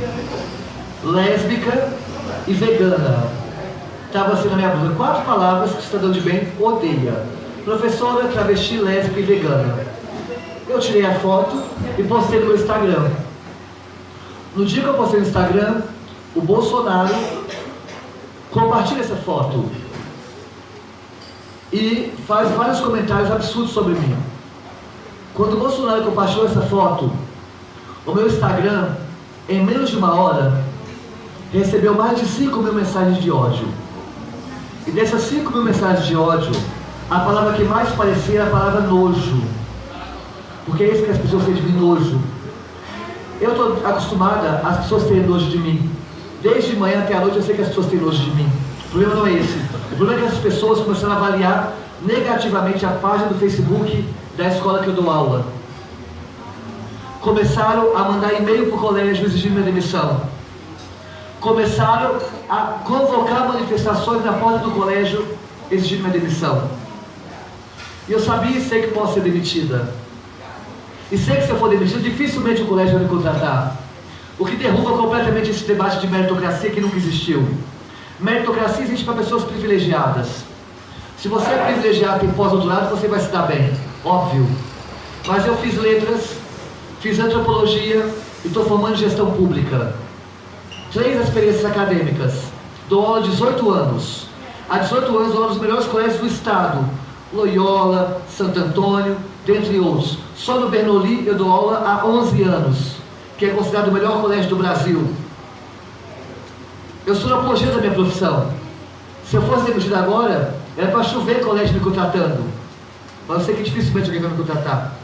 Speaker 3: lésbica e vegana. Estava assim na minha blusa, 4 palavras que o cidadão de bem odeia: professora, travesti, lésbica e vegana. Eu tirei a foto e postei no meu Instagram. No dia que eu postei no Instagram, o Bolsonaro compartilha essa foto e faz vários comentários absurdos sobre mim. Quando o Bolsonaro compartilhou essa foto, o meu Instagram, em menos de uma hora, recebeu mais de 5.000 mensagens de ódio. E dessas 5.000 mensagens de ódio, a palavra que mais parecia era a palavra nojo. Porque é isso que as pessoas têm de mim, nojo. Eu estou acostumada às pessoas terem nojo de mim. Desde manhã até a noite eu sei que as pessoas têm nojo de mim. O problema não é esse. O problema é que as pessoas começaram a avaliar negativamente a página do Facebook da escola que eu dou aula. Começaram a mandar e-mail para o colégio exigindo minha demissão. Começaram a convocar manifestações na porta do colégio exigindo minha demissão. E eu sabia e sei que posso ser demitida. E sei que se eu for demitido, dificilmente o colégio vai me contratar. O que derruba completamente esse debate de meritocracia que nunca existiu. Meritocracia existe para pessoas privilegiadas. Se você é privilegiado e tem pós-doutorado, você vai se dar bem, óbvio. Mas eu fiz letras, fiz antropologia e estou formando gestão pública. 3 experiências acadêmicas. Dou aula há 18 anos. Há 18 anos dou aula nos melhores colégios do estado. Loyola, Santo Antônio, dentre outros. Só no Bernoulli eu dou aula há 11 anos, que é considerado o melhor colégio do Brasil. Eu sou no apogeu da minha profissão. Se eu fosse demitido agora, era para chover colégio me contratando. Mas eu sei que dificilmente alguém vai me contratar.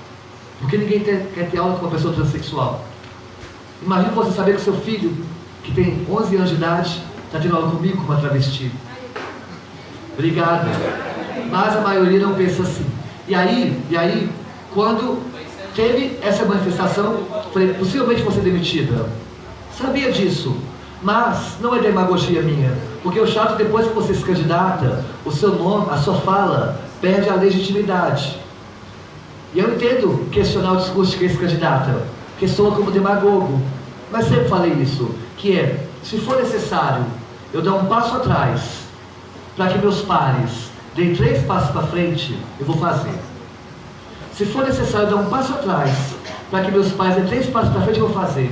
Speaker 3: Porque ninguém quer ter aula com uma pessoa transexual. Imagina você saber que seu filho, que tem 11 anos de idade, está tendo aula comigo como uma travesti. Obrigado. Mas a maioria não pensa assim. E aí, quando teve essa manifestação, possivelmente vou ser demitida. Sabia disso, mas não é demagogia minha, porque o chato, depois que você se candidata, o seu nome, a sua fala, perde a legitimidade. E eu entendo questionar o discurso de quem se candidata, que soa como demagogo, mas sempre falei isso, que é, se for necessário, eu dar um passo atrás, para que meus pares deem 3 passos para frente, eu vou fazer. Se for necessário dar um passo atrás, para que meus pais deem 3 passos para frente, eu vou fazer.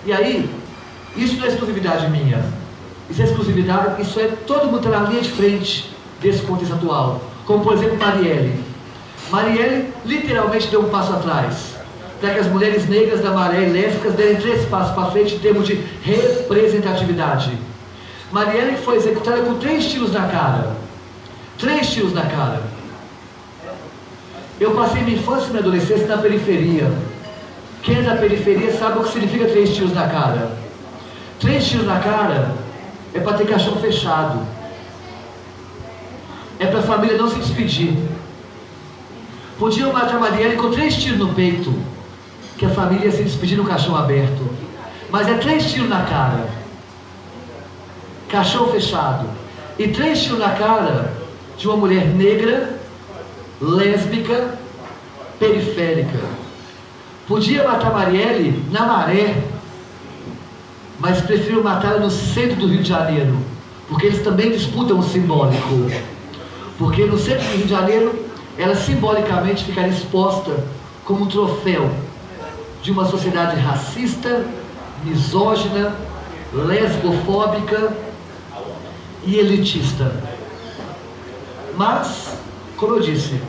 Speaker 3: E aí, isso não é exclusividade minha. Isso é exclusividade, isso é todo mundo está na linha de frente desse contexto atual. Como, por exemplo, Marielle. Marielle literalmente deu um passo atrás, para que as mulheres negras da Maré e lésbicas derem 3 passos para frente em termos de representatividade. Marielle foi executada com 3 tiros na cara. 3 tiros na cara. Eu passei minha infância e minha adolescência na periferia. Quem é da periferia sabe o que significa 3 tiros na cara. 3 tiros na cara é para ter caixão fechado. É para a família não se despedir. Podiam matar Marielle com 3 tiros no peito, que a família ia se despedir no caixão aberto. Mas é 3 tiros na cara. Caixão fechado. E 3 tiros na cara de uma mulher negra, lésbica, periférica. Podia matar Marielle na Maré, mas prefiro matá-la no centro do Rio de Janeiro, porque eles também disputam o simbólico. Porque no centro do Rio de Janeiro, ela simbolicamente ficaria exposta como um troféu de uma sociedade racista, misógina, lesbofóbica e elitista. Mas, como eu disse,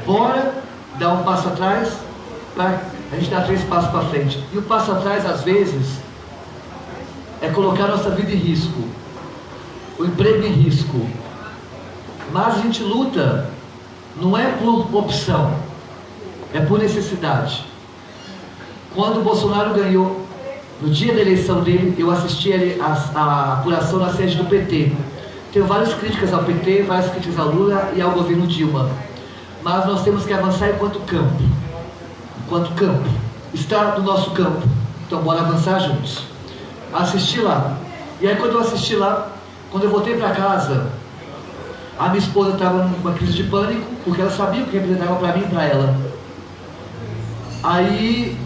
Speaker 3: bora dar um passo atrás para a gente dar 3 passos para frente. E o passo atrás, às vezes, é colocar nossa vida em risco, o emprego em risco. Mas a gente luta, não é por opção, é por necessidade. Quando o Bolsonaro ganhou, no dia da eleição dele, eu assisti a apuração na sede do PT. Tenho várias críticas ao PT, várias críticas ao Lula e ao governo Dilma. Mas nós temos que avançar enquanto campo. Enquanto campo. Está no nosso campo. Então bora avançar juntos. Assisti lá. E aí quando eu assisti lá, quando eu voltei para casa, a minha esposa estava numa crise de pânico, porque ela sabia o que representava para mim e para ela. Aí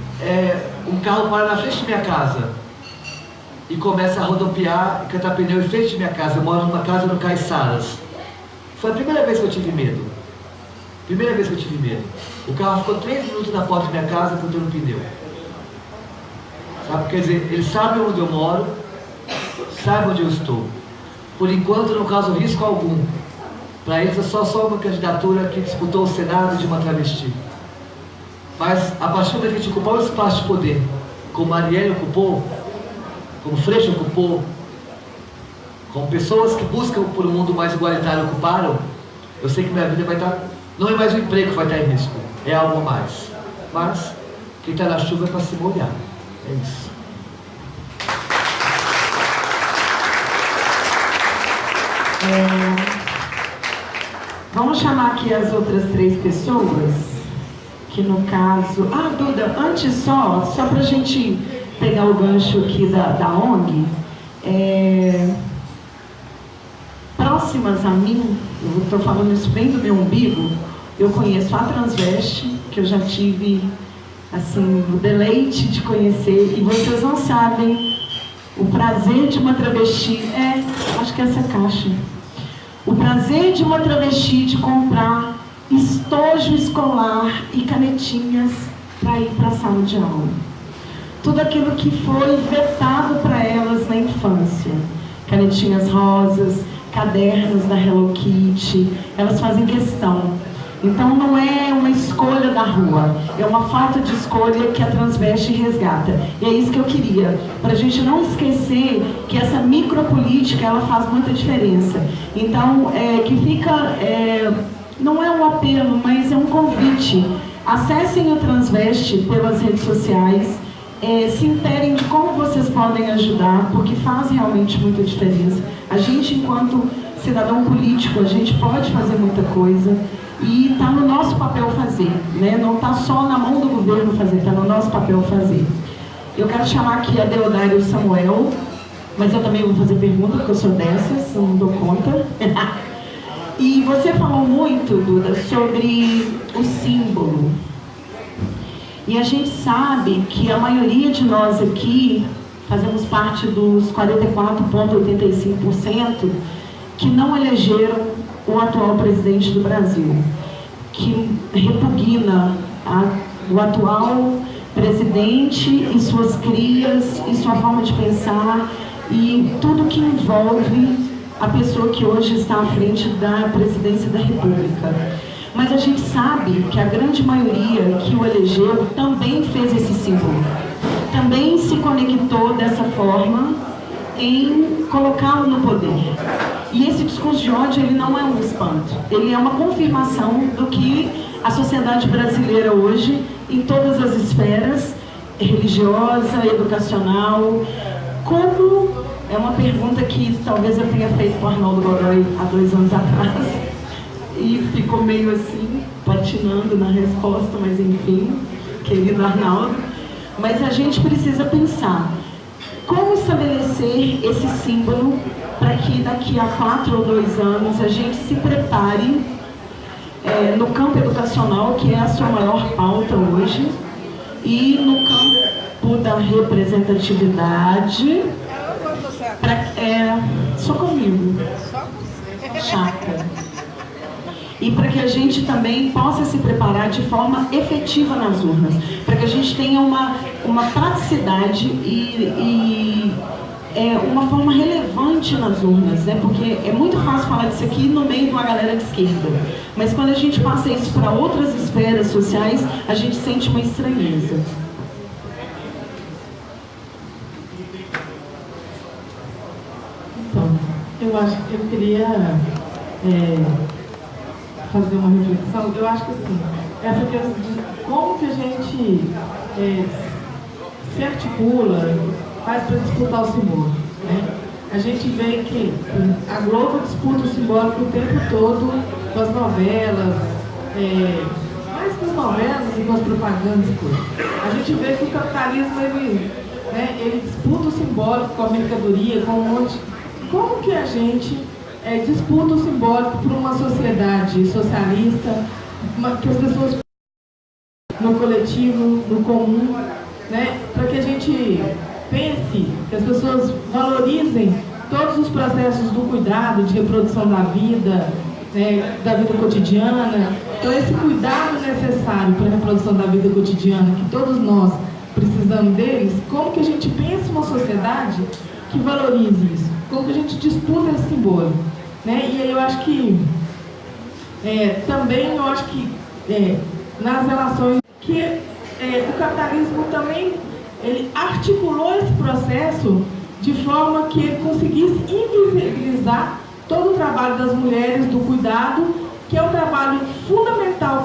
Speaker 3: um carro para na frente de minha casa e começa a rodopiar e cantar pneu em frente de minha casa. Eu moro numa casa no Caiçaras. Foi a primeira vez que eu tive medo. Primeira vez que eu tive medo. O carro ficou 3 minutos na porta da minha casa cantando pneu. Sabe? Quer dizer, eles sabem onde eu moro, sabem onde eu estou. Por enquanto não causa risco algum. Para eles é só uma candidatura que disputou o Senado de uma travesti. Mas a partir do momento que a gente ocupar o espaço de poder, como Marielle ocupou, como Freixo ocupou, como pessoas que buscam por um mundo mais igualitário ocuparam, eu sei que minha vida vai estar, não é mais o emprego que vai estar em risco, é algo a mais. Mas quem está na chuva é para se molhar. É isso.
Speaker 1: Vamos chamar aqui as outras 3 pessoas, que no caso... Ah, Duda, antes só pra gente pegar o gancho aqui da ONG, próximas a mim, eu estou falando isso bem do meu umbigo, eu conheço a Transveste, que eu já tive, assim, o deleite de conhecer, e vocês não sabem o prazer de uma travesti, acho que é essa caixa, o prazer de uma travesti de comprar estojo escolar e canetinhas para ir para a sala de aula. Tudo aquilo que foi vetado para elas na infância. Canetinhas rosas, cadernos da Hello Kitty, elas fazem questão. Então não é uma escolha da rua, é uma falta de escolha que a Transveste resgata. E é isso que eu queria, para a gente não esquecer que essa micropolítica, ela faz muita diferença. Então, que fica, não é um apelo, mas é um convite. Acessem o Transveste pelas redes sociais, se interem de como vocês podem ajudar, porque faz realmente muita diferença. A gente, enquanto cidadão político, a gente pode fazer muita coisa. E está no nosso papel fazer, né? Não está só na mão do governo fazer, está no nosso papel fazer. Eu quero chamar aqui a Deodário Samuel, mas eu também vou fazer pergunta, porque eu sou dessas, eu não dou conta. E você falou muito, Duda, sobre o símbolo. E a gente sabe que a maioria de nós aqui fazemos parte dos 44,85% que não elegeram o atual presidente do Brasil, que repugna o atual presidente e suas crias, e sua forma de pensar, e tudo que envolve a pessoa que hoje está à frente da presidência da República. Mas a gente sabe que a grande maioria que o elegeu também fez esse símbolo, também se conectou dessa forma em colocá-lo no poder. E esse discurso de ódio, ele não é um espanto, ele é uma confirmação do que a sociedade brasileira hoje, em todas as esferas, religiosa, educacional, como é uma pergunta que talvez eu tenha feito para o Arnaldo Godoy há 2 anos atrás, e ficou meio assim, patinando na resposta, mas enfim, querido Arnaldo. Mas a gente precisa pensar como estabelecer esse símbolo para que daqui a 4 ou 2 anos a gente se prepare no campo educacional, que é a sua maior pauta hoje, e no campo da representatividade. Só comigo. Chata. E para que a gente também possa se preparar de forma efetiva nas urnas, para que a gente tenha uma praticidade e uma forma relevante nas urnas, né? Porque é muito fácil falar disso aqui no meio de uma galera de esquerda, mas quando a gente passa isso para outras esferas sociais, a gente sente uma estranheza.
Speaker 7: Então, eu queria fazer uma reflexão. Eu acho que assim, essa questão de como que a gente se articula, faz para disputar o simbólico, né? A gente vê que a Globo disputa o simbólico o tempo todo com as novelas, mais com as novelas e com as propagandas e coisas. A gente vê que o capitalismo ele disputa o simbólico com a mercadoria, com um monte. Como que a gente disputa o simbólico por uma sociedade socialista, que as pessoas no coletivo, no comum, né? Para que a gente pense, que as pessoas valorizem todos os processos do cuidado, de reprodução da vida, né, da vida cotidiana. Então, esse cuidado necessário para a reprodução da vida cotidiana, que todos nós precisamos deles, como que a gente pensa uma sociedade que valorize isso? Como que a gente disputa esse simbólico? Né? E aí eu acho que também nas relações que o capitalismo também ele articulou esse processo de forma que ele conseguisse invisibilizar todo o trabalho das mulheres do cuidado, que é um trabalho fundamental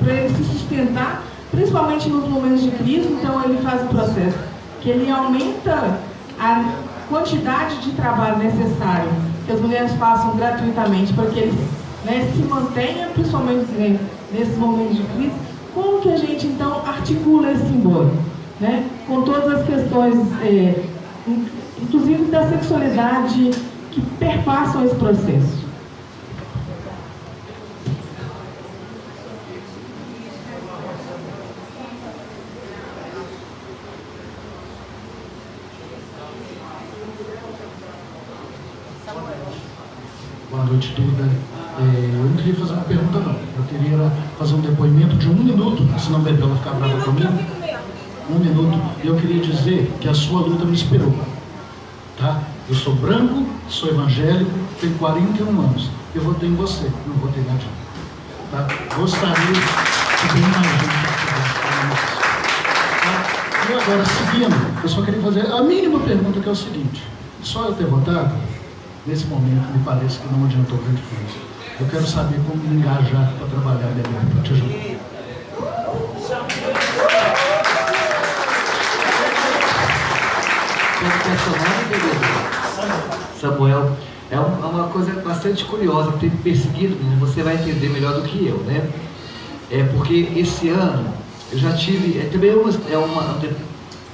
Speaker 7: para ele se sustentar, principalmente nos momentos de crise. Então ele faz um processo que ele aumenta a quantidade de trabalho necessário que as mulheres façam gratuitamente para que eles se mantenham, principalmente nesses momentos de crise. Como que a gente então articula esse simbólico, né? Com todas as questões, inclusive da sexualidade, que perpassam esse processo?
Speaker 8: Boa noite, Duda. Eu não queria fazer uma pergunta, não. Eu queria fazer um depoimento de 1 minuto, senão o Bebel vai ficar brava comigo. 1 minuto. E eu queria dizer que a sua luta me inspirou. Tá? Eu sou branco, sou evangélico, tenho 41 anos. Eu votei em você, não votei na Dilma. Tá? Gostaria de ter mais gente que E agora, seguindo, eu só queria fazer a mínima pergunta, que é o seguinte. Só eu ter votado, nesse momento, me parece que não adiantou grande coisa. Eu quero saber como me engajar para trabalhar melhor, para te ajudar.
Speaker 3: Samuel, É uma coisa bastante curiosa que tem me perseguido, você vai entender melhor do que eu, né? É porque esse ano eu já tive,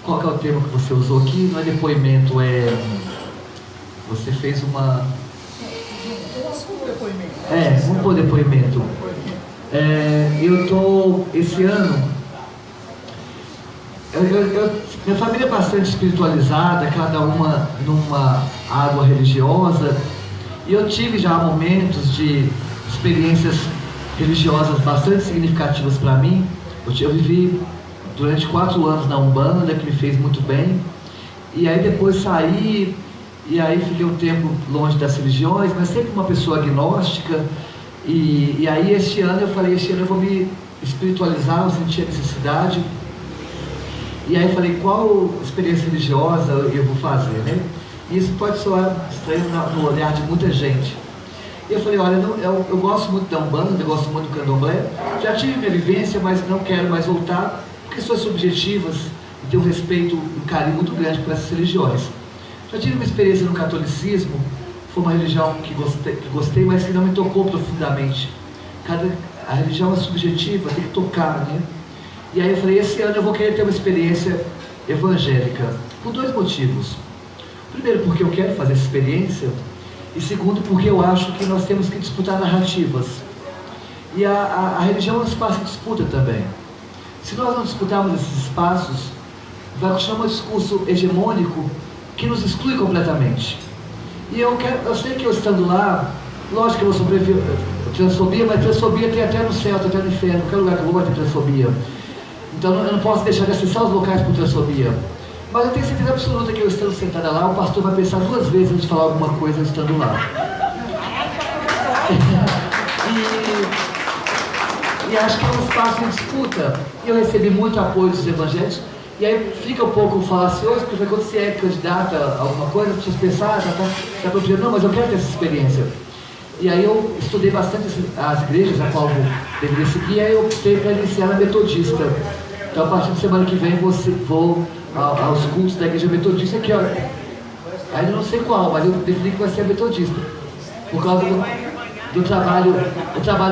Speaker 3: qual que é o termo que você usou aqui? Não é depoimento, você fez uma... vamos pôr depoimento. Esse ano, minha família é bastante espiritualizada, cada uma numa água religiosa, e eu tive já momentos de experiências religiosas bastante significativas para mim. Eu vivi durante 4 anos na Umbanda, que me fez muito bem, e aí depois saí, e aí fiquei um tempo longe das religiões, mas sempre uma pessoa agnóstica, e aí este ano eu falei, este ano eu vou me espiritualizar, eu senti a necessidade, e aí eu falei, qual experiência religiosa eu vou fazer, né? E isso pode soar estranho no olhar de muita gente. E eu falei, olha, eu gosto muito da Umbanda, eu gosto muito do Candomblé, já tive minha vivência, mas não quero mais voltar, porque sou subjetivas e tenho um respeito, um carinho muito grande por essas religiões. Já tive uma experiência no catolicismo, foi uma religião que gostei, mas que não me tocou profundamente. A religião é subjetiva, tem que tocar, né? E aí eu falei, esse ano eu vou querer ter uma experiência evangélica, por 2 motivos. Primeiro, porque eu quero fazer essa experiência, e segundo, porque eu acho que nós temos que disputar narrativas. E a religião é um espaço de disputa também. Se nós não disputarmos esses espaços, vai continuar um discurso hegemônico que nos exclui completamente. E eu sei que eu estando lá, lógico que eu vou sobreviver a transfobia, mas transfobia tem até no céu, tem até no inferno, qualquer lugar que eu vou vai ter transfobia. Então eu não posso deixar de acessar os locais por transfobia. Mas eu tenho certeza absoluta que eu estando sentada lá, o pastor vai pensar 2 vezes antes de falar alguma coisa estando lá. E acho que é um espaço de disputa. E eu recebi muito apoio dos evangélicos. E aí fica um pouco falacioso, porque quando você é candidata a alguma coisa, as pessoas pensam, já está se apropriando. Não, mas eu quero ter essa experiência. E aí eu estudei bastante as igrejas a qual eu deveria seguir, e aí eu optei para iniciar na metodista. Então a partir de semana que vem vou aos cultos da igreja metodista, que ó, ainda não sei qual, mas eu defini que vai ser a metodista. Por causa do trabalho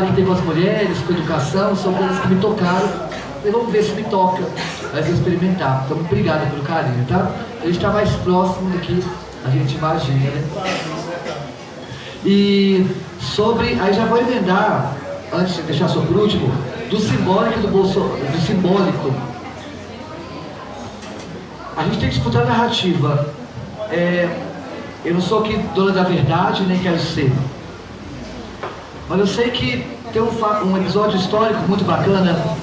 Speaker 3: que tem com as mulheres, com a educação, são coisas que me tocaram. E vamos ver se me toca, mas vou experimentar. Então, obrigado pelo carinho, tá? A gente está mais próximo do que a gente imagina, né? E aí já vou emendar, antes de deixar só por último, do simbólico do simbólico. A gente tem que disputar a narrativa. Eu não sou aqui dona da verdade, nem quero ser. Mas eu sei que tem um episódio histórico muito bacana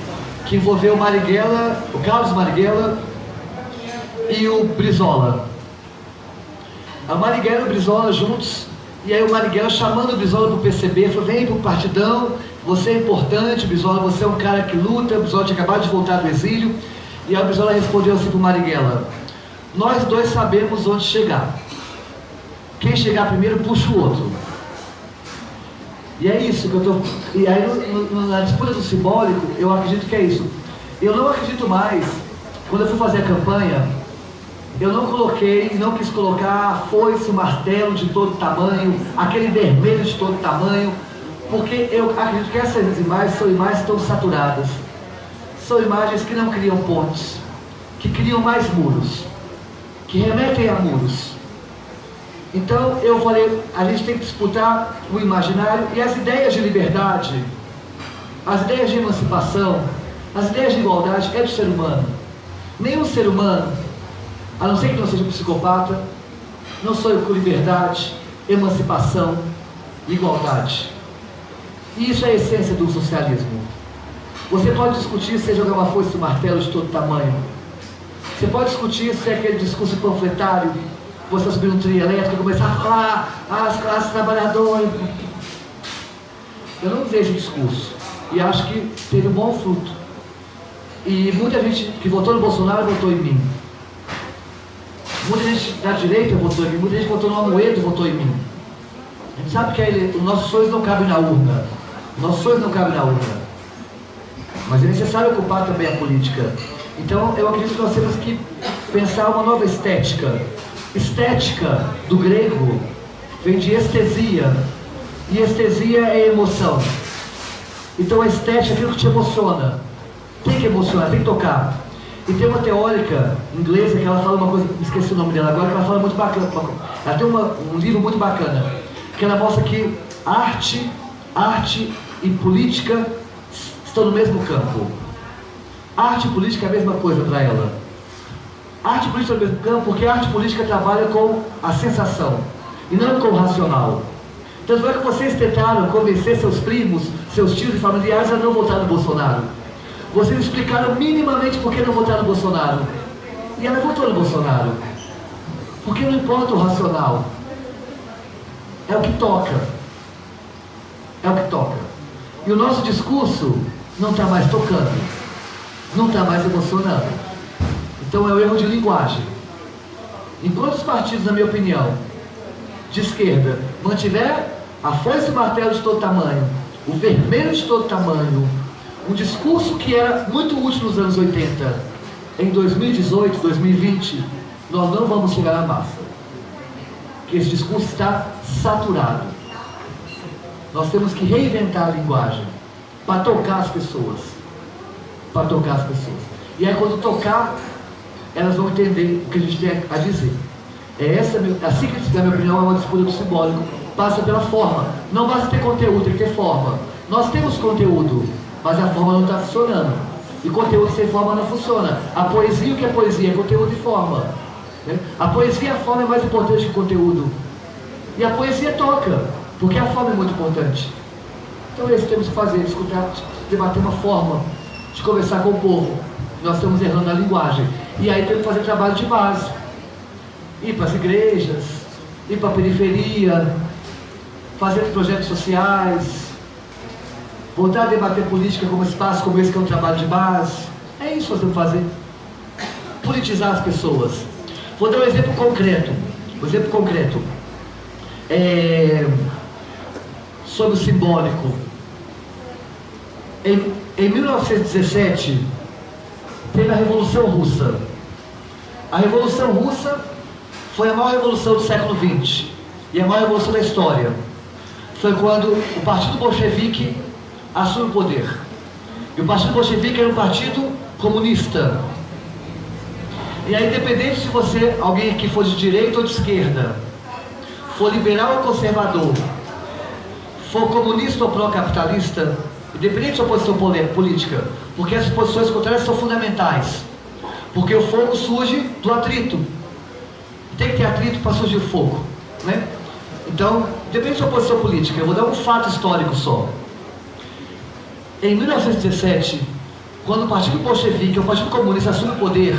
Speaker 3: que envolveu o Carlos Marighella e o Brizola. A Marighella e o Brizola juntos, e aí o Marighella chamando o Brizola para o PCB, falou, vem para o partidão, você é importante, Brizola, você é um cara que luta. O Brizola tinha acabado de voltar do exílio, e aí o Brizola respondeu assim para o Marighella, nós 2 sabemos onde chegar. Quem chegar primeiro puxa o outro. E é isso que eu estou... E aí na disputa do simbólico, eu acredito que é isso. Eu não acredito mais, quando eu fui fazer a campanha, eu não quis colocar a foice, o martelo de todo tamanho, aquele vermelho de todo tamanho, porque eu acredito que essas imagens são imagens que estão saturadas. São imagens que não criam pontes, que criam mais muros, que remetem a muros. Então eu falei, a gente tem que disputar o imaginário e as ideias de liberdade, as ideias de emancipação, as ideias de igualdade é do ser humano. Nenhum ser humano, a não ser que não seja um psicopata, não sonha com liberdade, emancipação, igualdade. E isso é a essência do socialismo. Você pode discutir se é jogar uma foice e um martelo de todo tamanho. Você pode discutir se é aquele discurso panfletário, você subir um trio elétrico e começar a falar as classes trabalhadoras. Eu não usei esse discurso. E acho que teve um bom fruto. E muita gente que votou no Bolsonaro votou em mim. Muita gente da direita votou em mim. Muita gente que votou no Amoedo votou em mim. A gente sabe que os nossos sonhos não cabem na urna. Nossos sonhos não cabem na urna. Mas é necessário ocupar também a política. Então eu acredito que nós temos que pensar uma nova estética. Estética do grego vem de estesia, e estesia é emoção. Então a estética é aquilo que te emociona, tem que emocionar, tem que tocar. E tem uma teórica inglesa que ela fala uma coisa, esqueci o nome dela agora, que ela fala muito bacana, ela tem um livro muito bacana, que ela mostra que arte e política estão no mesmo campo. Arte e política é a mesma coisa para ela. Arte e política é no mesmo campo porque a arte política trabalha com a sensação e não com o racional. Tanto é que vocês tentaram convencer seus primos, seus tios e familiares a não votar no Bolsonaro. Vocês explicaram minimamente por que não votar no Bolsonaro. E ela votou no Bolsonaro. Porque não importa o racional. É o que toca. É o que toca. E o nosso discurso não está mais tocando. Não está mais emocionando. Então é o erro de linguagem. Enquanto os partidos, na minha opinião, de esquerda, mantiver a foice e o martelo de todo tamanho, o vermelho de todo tamanho, um discurso que era muito útil nos anos 80, em 2018, 2020, nós não vamos chegar à massa. Porque esse discurso está saturado. Nós temos que reinventar a linguagem para tocar as pessoas. Para tocar as pessoas. E aí quando tocar, elas vão entender o que a gente tem a dizer. Assim que na minha opinião, é uma disputa do simbólico. Passa pela forma. Não basta ter conteúdo, tem que ter forma. Nós temos conteúdo, mas a forma não está funcionando. E conteúdo sem forma não funciona. A poesia, o que é poesia? É conteúdo e forma. A poesia, a forma é mais importante que o conteúdo. E a poesia toca, porque a forma é muito importante. Então é isso que temos que fazer, escutar, debater uma forma de conversar com o povo. Nós estamos errando a linguagem. E aí temos que fazer trabalho de base. Ir para as igrejas, ir para a periferia, fazer projetos sociais, voltar a debater política como espaço como esse que é um trabalho de base. É isso que nós temos que fazer. Politizar as pessoas. Vou dar um exemplo concreto. Sobre o simbólico. Em 1917, teve a Revolução Russa. A Revolução Russa foi a maior revolução do século XX e a maior revolução da história. Foi quando o Partido Bolchevique assume o poder. E o Partido Bolchevique era um partido comunista. E aí, independente se você, alguém que for de direita ou de esquerda, for liberal ou conservador, for comunista ou pró-capitalista, independente da sua posição política, porque essas posições contrárias são fundamentais. Porque o fogo surge do atrito. Tem que ter atrito para surgir o fogo, né? Então, depende da sua posição política. Eu vou dar um fato histórico só. Em 1917, quando o Partido Bolchevique, o Partido Comunista, assume o poder,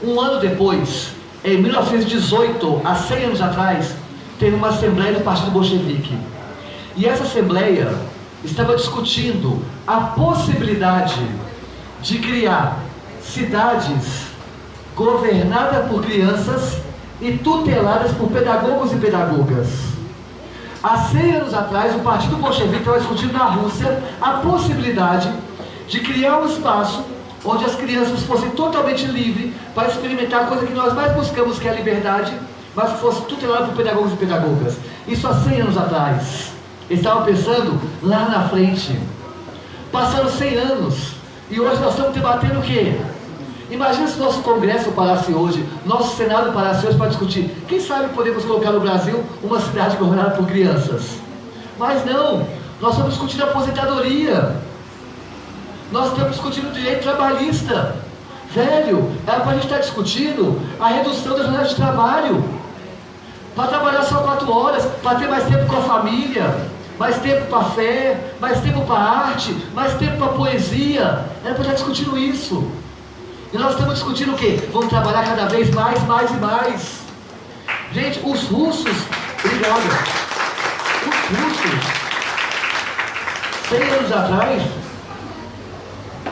Speaker 3: um ano depois, em 1918, há 100 anos atrás, teve uma assembleia do Partido Bolchevique. E essa assembleia estava discutindo a possibilidade de criar cidades governadas por crianças e tuteladas por pedagogos e pedagogas. Há 100 anos atrás, o Partido Bolchevique estava discutindo na Rússia a possibilidade de criar um espaço onde as crianças fossem totalmente livres para experimentar a coisa que nós mais buscamos, que é a liberdade, mas que fosse tutelada por pedagogos e pedagogas. Isso há 100 anos atrás. Eles estavam pensando lá na frente. Passaram 100 anos e hoje nós estamos debatendo o quê? Imagina se nosso Congresso parasse hoje, nosso Senado parasse hoje para discutir. Quem sabe podemos colocar no Brasil uma cidade governada por crianças? Mas não, nós estamos discutindo a aposentadoria. Nós estamos discutindo o direito trabalhista. Velho, era para a gente estar discutindo a redução da jornada de trabalho. Para trabalhar só 4 horas, para ter mais tempo com a família, mais tempo para a fé, mais tempo para a arte, mais tempo para a poesia. Era para estar discutindo isso. E nós estamos discutindo o quê? Vamos trabalhar cada vez mais e mais. Gente, os russos, obrigado. Os russos, 100 anos atrás,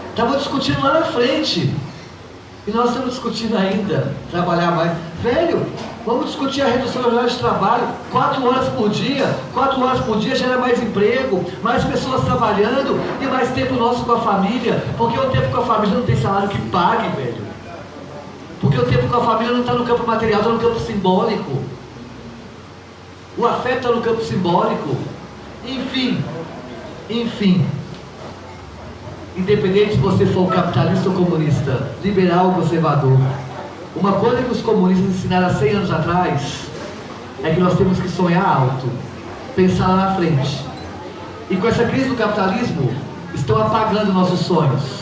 Speaker 3: estavam discutindo lá na frente. E nós estamos discutindo ainda, trabalhar mais. Velho, vamos discutir a redução da jornada de trabalho, 4 horas por dia. 4 horas por dia gera mais emprego, mais pessoas trabalhando e mais tempo nosso com a família. Porque o tempo com a família não tem salário que pague, velho. Porque o tempo com a família não está no campo material, está no campo simbólico. O afeto está no campo simbólico. Enfim. Independente se você for capitalista ou comunista, liberal ou conservador, uma coisa que os comunistas ensinaram há 100 anos atrás é que nós temos que sonhar alto, pensar lá na frente. E com essa crise do capitalismo, estão apagando nossos sonhos.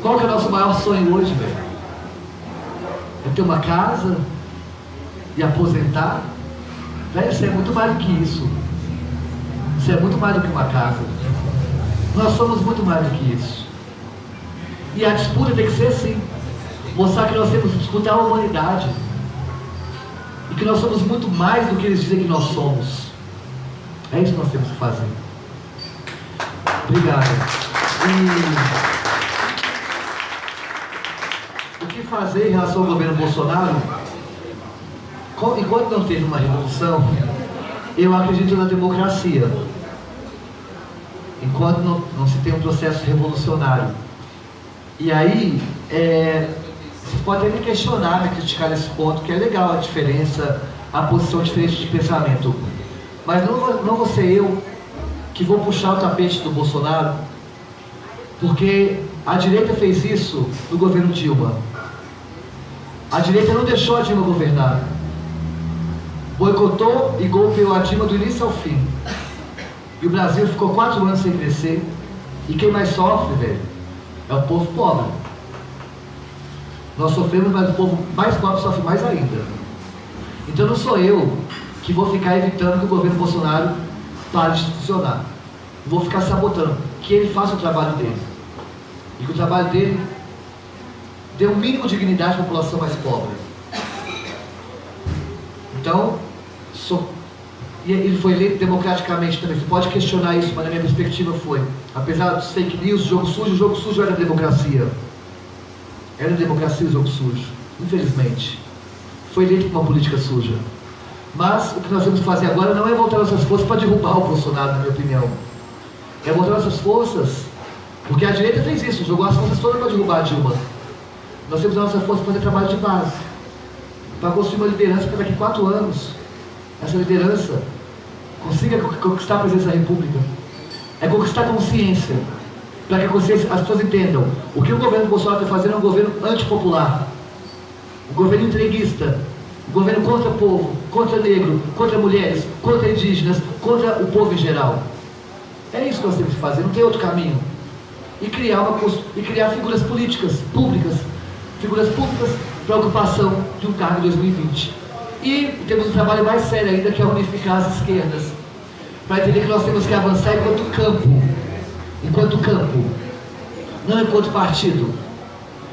Speaker 3: Qual que é o nosso maior sonho hoje, velho? É ter uma casa e aposentar? Velho, isso é muito mais do que isso. Isso é muito mais do que uma casa. Nós somos muito mais do que isso. E a disputa tem que ser assim. Mostrar que nós temos que disputar a humanidade. E que nós somos muito mais do que eles dizem que nós somos. É isso que nós temos que fazer. Obrigado. E o que fazer em relação ao governo Bolsonaro? Enquanto não teve uma revolução, eu acredito na democracia. Enquanto não se tem um processo revolucionário. E aí, você pode até me questionar, me criticar nesse ponto, que é legal a diferença, a posição diferente de pensamento. Mas não vou ser eu que vou puxar o tapete do Bolsonaro, porque a direita fez isso no governo Dilma. A direita não deixou a Dilma governar. Boicotou e golpeou a Dilma do início ao fim. E o Brasil ficou 4 anos sem crescer. E quem mais sofre, velho, é o povo pobre. Nós sofremos, mas o povo mais pobre sofre mais ainda. Então não sou eu que vou ficar evitando que o governo Bolsonaro pare de funcionar. Vou ficar sabotando. Que ele faça o trabalho dele. E que o trabalho dele dê um mínimo de dignidade à população mais pobre. Então, e ele foi eleito democraticamente também. Você pode questionar isso, mas na minha perspectiva foi. Apesar dos fake news, o jogo sujo era democracia. Era democracia o jogo sujo. Infelizmente. Foi eleito com uma política suja. Mas o que nós temos que fazer agora não é voltar nossas forças para derrubar o Bolsonaro, na minha opinião. É voltar nossas forças, porque a direita fez isso, jogou as forças todas para derrubar a Dilma. Nós temos a nossa força para fazer trabalho de base, para construir uma liderança para daqui a 4 anos. Essa liderança consiga conquistar a presença da República. É conquistar a consciência, para que as pessoas entendam. O que o governo Bolsonaro está fazendo é um governo antipopular, um governo entreguista, um governo contra o povo, contra negro, contra mulheres, contra indígenas, contra o povo em geral. É isso que nós temos que fazer, não tem outro caminho. E criar figuras políticas, públicas para a ocupação de um cargo em 2020. E temos um trabalho mais sério ainda, que é unificar as esquerdas, para entender que nós temos que avançar enquanto campo, não enquanto partido.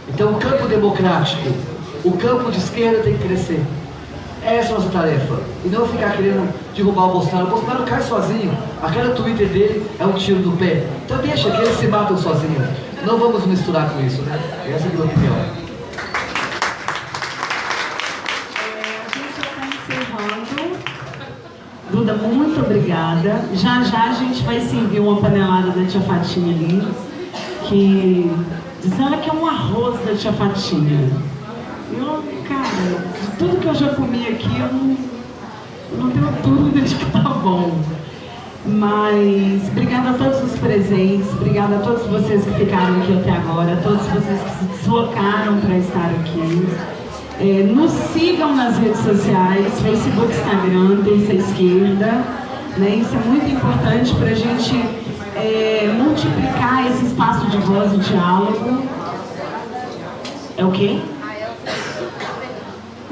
Speaker 3: Então o campo democrático, o campo de esquerda tem que crescer. Essa é a nossa tarefa. E não ficar querendo derrubar o Bolsonaro. O Bolsonaro cai sozinho. A cada Twitter dele é um tiro no pé. Então deixa que eles se matam sozinhos. Não vamos misturar com isso, né? Essa é a minha opinião.
Speaker 1: A gente já está encerrando. Duda, muito obrigada. Já a gente vai servir uma panelada da tia Fatinha ali. Que diz ela que é um arroz da tia Fatinha. Cara, de tudo que eu já comi aqui, eu não tenho dúvida de que tá bom. Mas obrigada a todos os presentes, obrigada a todos vocês que ficaram aqui até agora, a todos vocês que se deslocaram para estar aqui. Nos sigam nas redes sociais, Facebook, Instagram, Terça Esquerda. Né? Isso é muito importante para a gente multiplicar esse espaço de voz e diálogo. É o quê?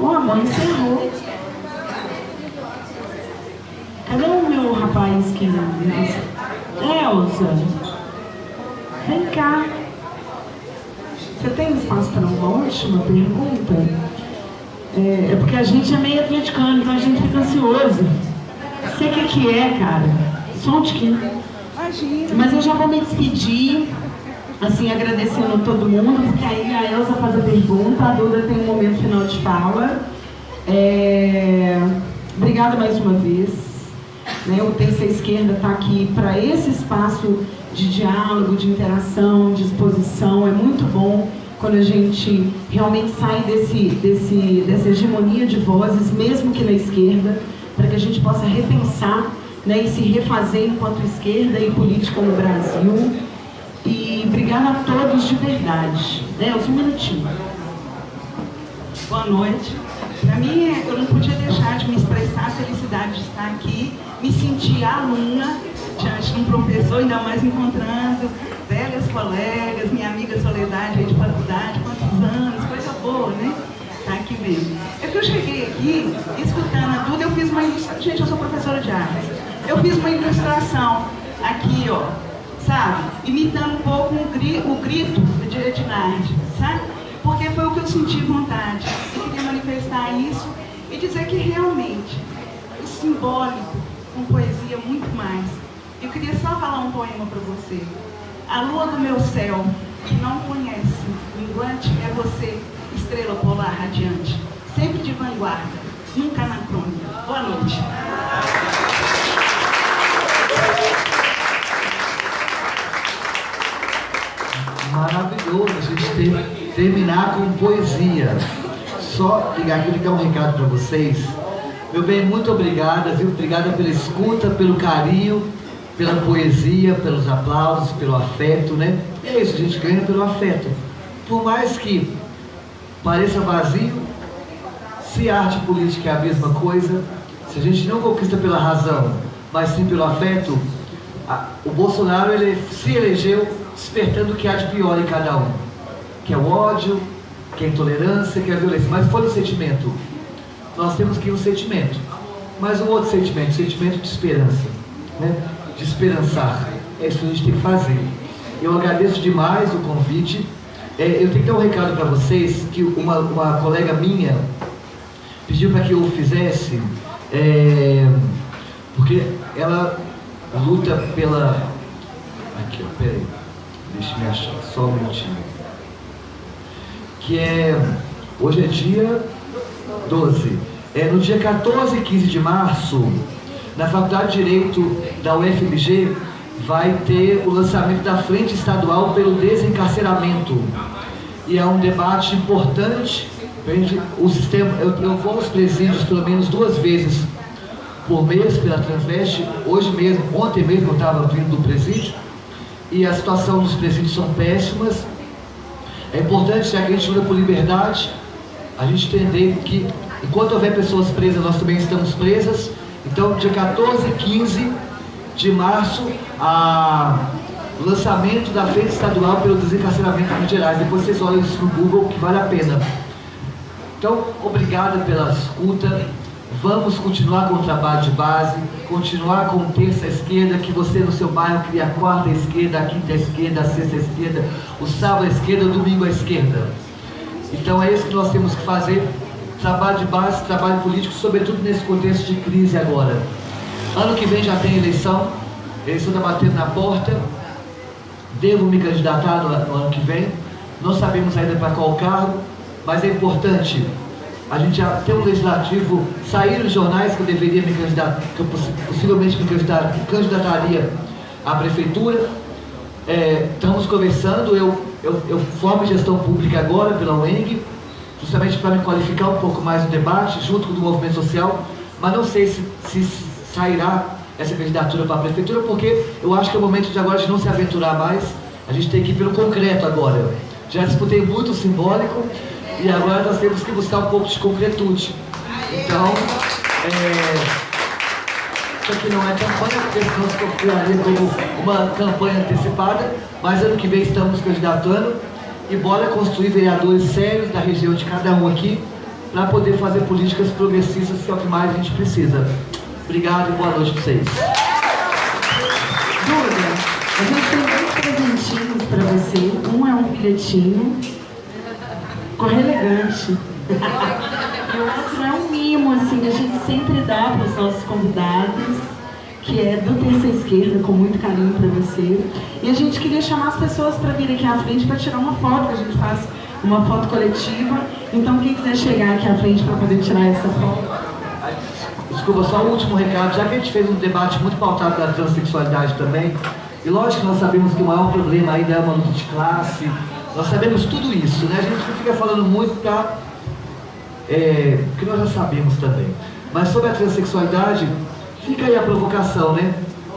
Speaker 1: A mãe encerrou. Cadê o meu rapaz que... Elza, vem cá. Você tem espaço para uma última pergunta? É porque a gente é meio atleticano, então a gente fica ansioso. Sei o que é, cara. Só um tiquinho. Mas eu já vou me despedir, assim, agradecendo a todo mundo, porque aí a Elza faz a pergunta, a Duda tem um momento final de fala. Obrigada mais uma vez. Né? O Terça Esquerda está aqui para esse espaço de diálogo, de interação, de exposição. É muito bom quando a gente realmente sai dessa hegemonia de vozes, mesmo que na esquerda, para que a gente possa repensar, né, e se refazer enquanto esquerda e política no Brasil. E obrigada a todos de verdade. Um minutinho. Boa noite. Para mim, eu não podia deixar de me expressar a felicidade de estar aqui, me sentir aluna diante de um professor, ainda mais encontrando velhas colegas, minha amiga Soledade aí de faculdade, quantos anos, coisa boa, né? Tá aqui mesmo. É que eu cheguei aqui, escutando a Duda, eu fiz uma ilustração. Gente, eu sou professora de artes. Eu fiz uma ilustração aqui, ó, sabe? Imitando um pouco o grito de Ednardi, sabe? Porque foi o que eu senti vontade. Eu queria manifestar isso e dizer que realmente o simbólico, com poesia, muito mais. Eu queria só falar um poema para você. A lua do meu céu, que não conhece, minguante é você, estrela polar radiante, sempre de vanguarda, nunca anacrônica. Boa noite.
Speaker 3: Maravilhoso a gente terminar com poesia. Só ligar aqui e dar um recado para vocês. Meu bem, muito obrigada, viu? Obrigada pela escuta, pelo carinho, pela poesia, pelos aplausos, pelo afeto, né? E é isso, a gente ganha pelo afeto. Por mais que pareça vazio, se arte e política é a mesma coisa, se a gente não conquista pela razão, mas sim pelo afeto, o Bolsonaro ele se elegeu despertando o que há de pior em cada um, que é o ódio, que é a intolerância, que é a violência. Mas foi um sentimento. Nós temos que ir um sentimento, mas um outro sentimento, sentimento de esperança, né? De esperançar. É isso que a gente tem que fazer. Eu agradeço demais o convite. Eu tenho que dar um recado para vocês, que uma colega minha pediu para que eu fizesse, porque ela luta pela... Aqui, ó, peraí, deixa eu me achar, só um minutinho. Que hoje é dia 12. No dia 14 e 15 de março, na Faculdade de Direito da UFMG, vai ter o lançamento da Frente Estadual pelo Desencarceramento. E é um debate importante. O sistema, eu vou aos presídios pelo menos 2 vezes por mês pela Transveste. Hoje mesmo, ontem mesmo eu estava vindo do presídio. E a situação dos presídios são péssimas. É importante, já que a gente luta por liberdade, a gente entender que enquanto houver pessoas presas, nós também estamos presas. Então, dia 14 e 15 de março, o lançamento da Frente Estadual pelo Desencarceramento de Minas Gerais. Depois vocês olham isso no Google, que vale a pena. Então, obrigada pela escuta. Vamos continuar com o trabalho de base, continuar com o terça esquerda, que você no seu bairro cria a quarta esquerda, a quinta esquerda, a sexta esquerda, o sábado à esquerda, o domingo à esquerda. Então é isso que nós temos que fazer. Trabalho de base, trabalho político, sobretudo nesse contexto de crise agora. Ano que vem já tem eleição está batendo na porta. Devo me candidatar no ano que vem. Não sabemos ainda para qual cargo, mas é importante. A gente já tem um legislativo, saíram os jornais que eu deveria me candidatar, que eu possivelmente me candidataria à prefeitura. Estamos conversando, eu formo gestão pública agora pela UENG, justamente para me qualificar um pouco mais no debate, junto com o movimento social, mas não sei se sairá essa candidatura para a prefeitura, porque eu acho que é o momento de agora de não se aventurar mais, a gente tem que ir pelo concreto agora. Já disputei muito o simbólico, e agora nós temos que buscar um pouco de concretude. Então, isso aqui não é campanha, porque senão se configuraria como uma campanha antecipada, mas ano que vem estamos candidatando e bora construir vereadores sérios da região de cada um aqui para poder fazer políticas progressistas, que é o que mais a gente precisa. Obrigado e boa noite para vocês.
Speaker 1: Duda, a gente tem 2 presentinhos para você. Um é um bilhetinho, corre elegante. E o outro é um mimo, assim, que a gente sempre dá para os nossos convidados, que é do Terça Esquerda, com muito carinho para você. E a gente queria chamar as pessoas para virem aqui à frente para tirar uma foto, que a gente faz uma foto coletiva. Então, quem quiser chegar aqui à frente para poder tirar essa foto.
Speaker 3: Desculpa, só o último recado, já que a gente fez um debate muito pautado da transexualidade também, e lógico que nós sabemos que o maior problema ainda é uma luta de classe, nós sabemos tudo isso, né? A gente não fica falando muito porque nós já sabemos também. Mas sobre a transexualidade, fica aí a provocação, né?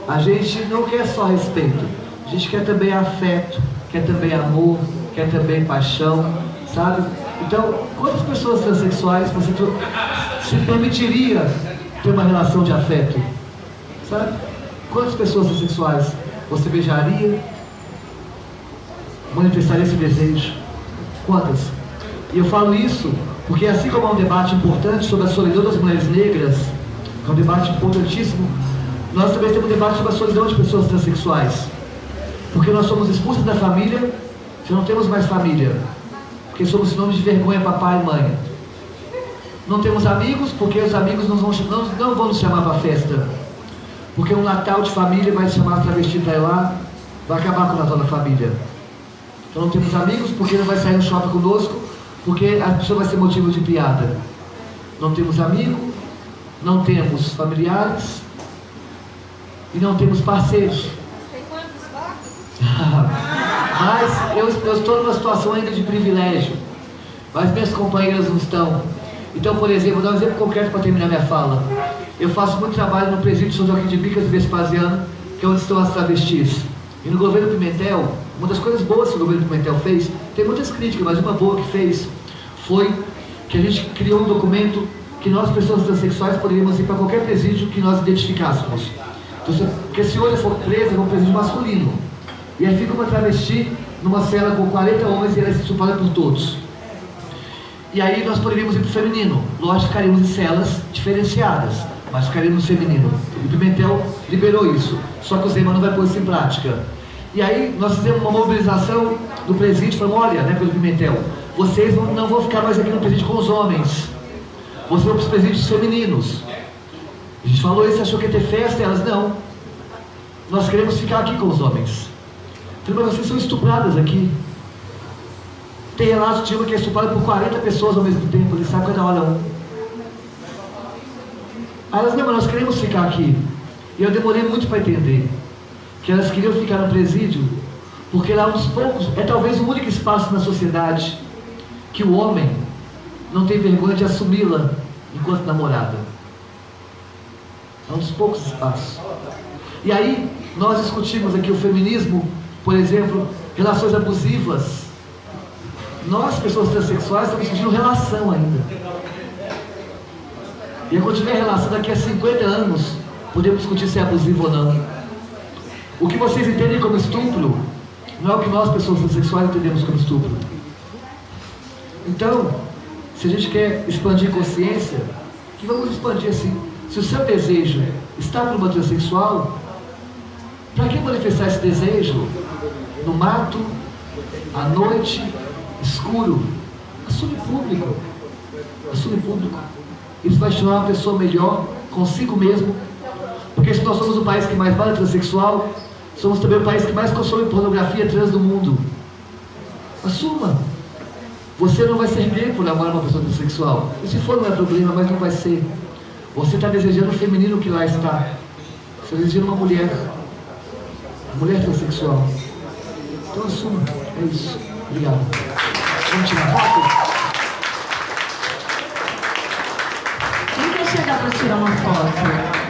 Speaker 3: A gente não quer só respeito, a gente quer também afeto, quer também amor, quer também paixão, sabe? Então, quantas pessoas transexuais você se permitiria ter uma relação de afeto? Sabe? Quantas pessoas transexuais você beijaria? Manifestaria esse desejo? Quantas? E eu falo isso porque, assim como há um debate importante sobre a solidão das mulheres negras, que é um debate importantíssimo, nós também temos um debate sobre a solidão de pessoas transexuais. Porque nós somos expulsos da família, já não temos mais família, porque somos sinônimos de vergonha para pai e mãe. Não temos amigos, porque os amigos não vão nos chamar para a festa. Porque um Natal de família vai chamar a travesti para ir lá, vai acabar com o Natal da família. Então não temos amigos, porque não vai sair no shopping conosco, porque a pessoa vai ser motivo de piada. Não temos amigo, não temos familiares e não temos parceiros. Mas eu estou numa situação ainda de privilégio, mas minhas companheiras não estão. Então, por exemplo, vou dar um exemplo concreto para terminar minha fala. Eu faço muito trabalho no presídio São Joaquim de Bicas e Vespasiano, que é onde estão as travestis. E no governo Pimentel, uma das coisas boas que o governo Pimentel fez, tem muitas críticas, mas uma boa que fez, foi que a gente criou um documento que nós, pessoas transexuais, poderíamos ir para qualquer presídio que nós identificássemos. Então, porque se hoje for presa, é um presídio masculino. E aí fica uma travesti numa cela com 40 homens e ela é estuprada por todos. E aí nós poderíamos ir para o feminino. Lógico, ficaríamos em celas diferenciadas, mas ficaríamos no feminino. E o Pimentel liberou isso. Só que o Zema não vai pôr isso em prática. E aí nós fizemos uma mobilização do presídio, falamos, olha, né, pelo Pimentel, vocês não vão ficar mais aqui no presídio com os homens. Vocês vão para os presídios femininos. A gente falou isso, achou que ia ter festa, e elas, não. Nós queremos ficar aqui com os homens. Mas vocês são estupradas aqui. Tem relatos de uma que é estuprada por 40 pessoas ao mesmo tempo, ele sabe cada hora um. Aí elas, não, mas nós queremos ficar aqui. E eu demorei muito para entender que elas queriam ficar no presídio, porque lá uns poucos, é talvez o único espaço na sociedade que o homem não tem vergonha de assumi-la enquanto namorada. É um dos poucos espaços. E aí, nós discutimos aqui o feminismo, por exemplo, relações abusivas. Nós, pessoas transexuais, estamos discutindo relação ainda. E quando tiver relação daqui a 50 anos, podemos discutir se é abusivo ou não. O que vocês entendem como estupro, não é o que nós, pessoas transexuais, entendemos como estupro. Então, se a gente quer expandir consciência, que vamos expandir assim. Se o seu desejo está por uma transexual, para que manifestar esse desejo? No mato, à noite, escuro? Assume público. Assume público. Isso vai te tornar uma pessoa melhor consigo mesmo. Porque se nós somos o país que mais mata transexual, somos também o país que mais consome pornografia trans do mundo. Assuma. Você não vai ser gay por namorar uma pessoa transexual. E se for, não é problema, mas não vai ser. Você está desejando o feminino que lá está. Você está desejando uma mulher transexual. Então assuma. É isso. Obrigado. Vamos tirar foto?
Speaker 1: Quem quer chegar para tirar uma foto?